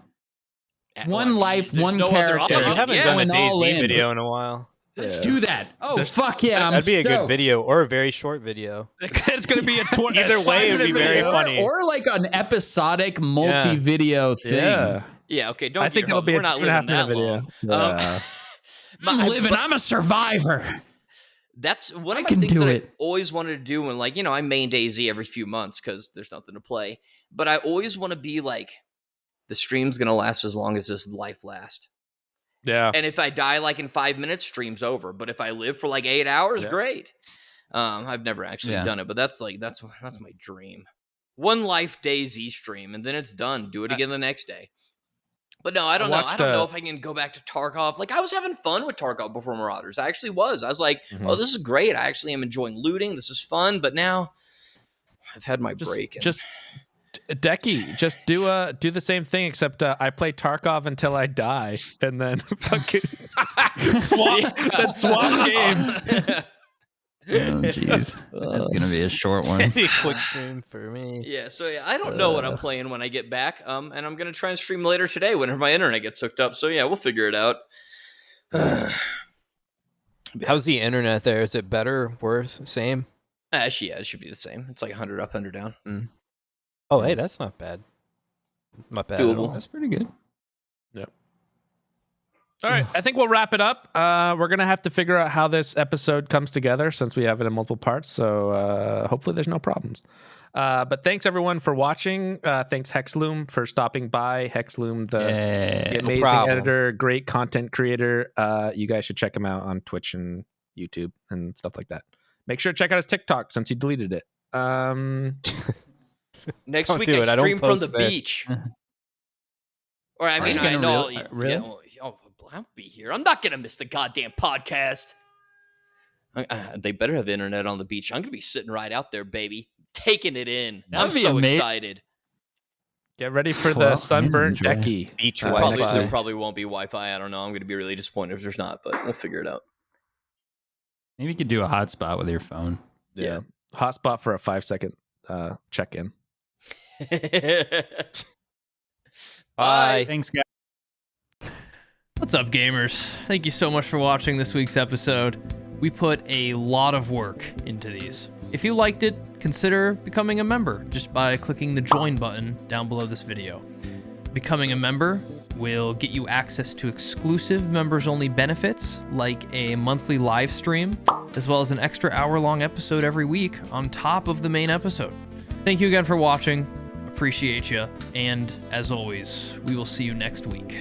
One life, there's one no other character. option. We haven't Yeah. done a Going all DayZ in. video in a while. Let's do that. Oh, fuck yeah. I'm That'd be a good stoked. video or a very short video. It's gonna be a 20. Either way, it would be very funny. Or like an episodic multi-video thing. Yeah, okay. Don't I get think your it'll be hopes. a We're not 2.5 living that minute video. long. I'm a survivor. That's one I of my can things do that it. I always wanted to do when, like, I main DayZ every few months because there's nothing to play. But I always want to be like, the stream's going to last as long as this life lasts. Yeah. And if I die like in 5 minutes, stream's over. But if I live for like 8 hours, great. I've never actually done it, but that's my dream. One life DayZ stream, and then it's done. Do it again the next day. But no, I don't know. I don't know if I can go back to Tarkov. Like, I was having fun with Tarkov before Marauders. I actually was. I was like, oh, this is great. I actually am enjoying looting. This is fun. But now I've had my break. Dekie, just do the same thing, except I play Tarkov until I die, and then fucking swap games. Oh, jeez. That's going to be a short one. Maybe a quick stream for me. Yeah, so I don't know what I'm playing when I get back. And I'm going to try and stream later today whenever my internet gets hooked up. So yeah, we'll figure it out. How's the internet there? Is it better, worse, same? Actually, yeah, it should be the same. It's like 100 up, 100 down. Oh, hey, that's not bad. Not bad. Doable. That's pretty good. Yep. All right, I think we'll wrap it up. We're going to have to figure out how this episode comes together since we have it in multiple parts. So hopefully there's no problems. But thanks, everyone, for watching. Thanks, Hexloom, for stopping by. Hexloom, the amazing editor, great content creator. You guys should check him out on Twitch and YouTube and stuff like that. Make sure to check out his TikTok since he deleted it. Next week, I stream from the beach. Or, I mean, I know. Really? I'll be here. I'm not going to miss the goddamn podcast. They better have internet on the beach. I'm going to be sitting right out there, baby. Taking it in. I'm so excited. Get ready for the sunburned Dekie. Beach Wi-Fi. There probably won't be Wi-Fi. I don't know. I'm going to be really disappointed if there's not, but we'll figure it out. Maybe you could do a hotspot with your phone. Yeah. Hotspot for a 5-second check-in. Bye. Thanks, guys. What's up, gamers? Thank you so much for watching this week's episode. We put a lot of work into these. If you liked it, consider becoming a member just by clicking the join button down below this video. Becoming a member will get you access to exclusive members-only benefits like a monthly live stream, as well as an extra hour-long episode every week on top of the main episode. Thank you again for watching. Appreciate you. And as always, we will see you next week.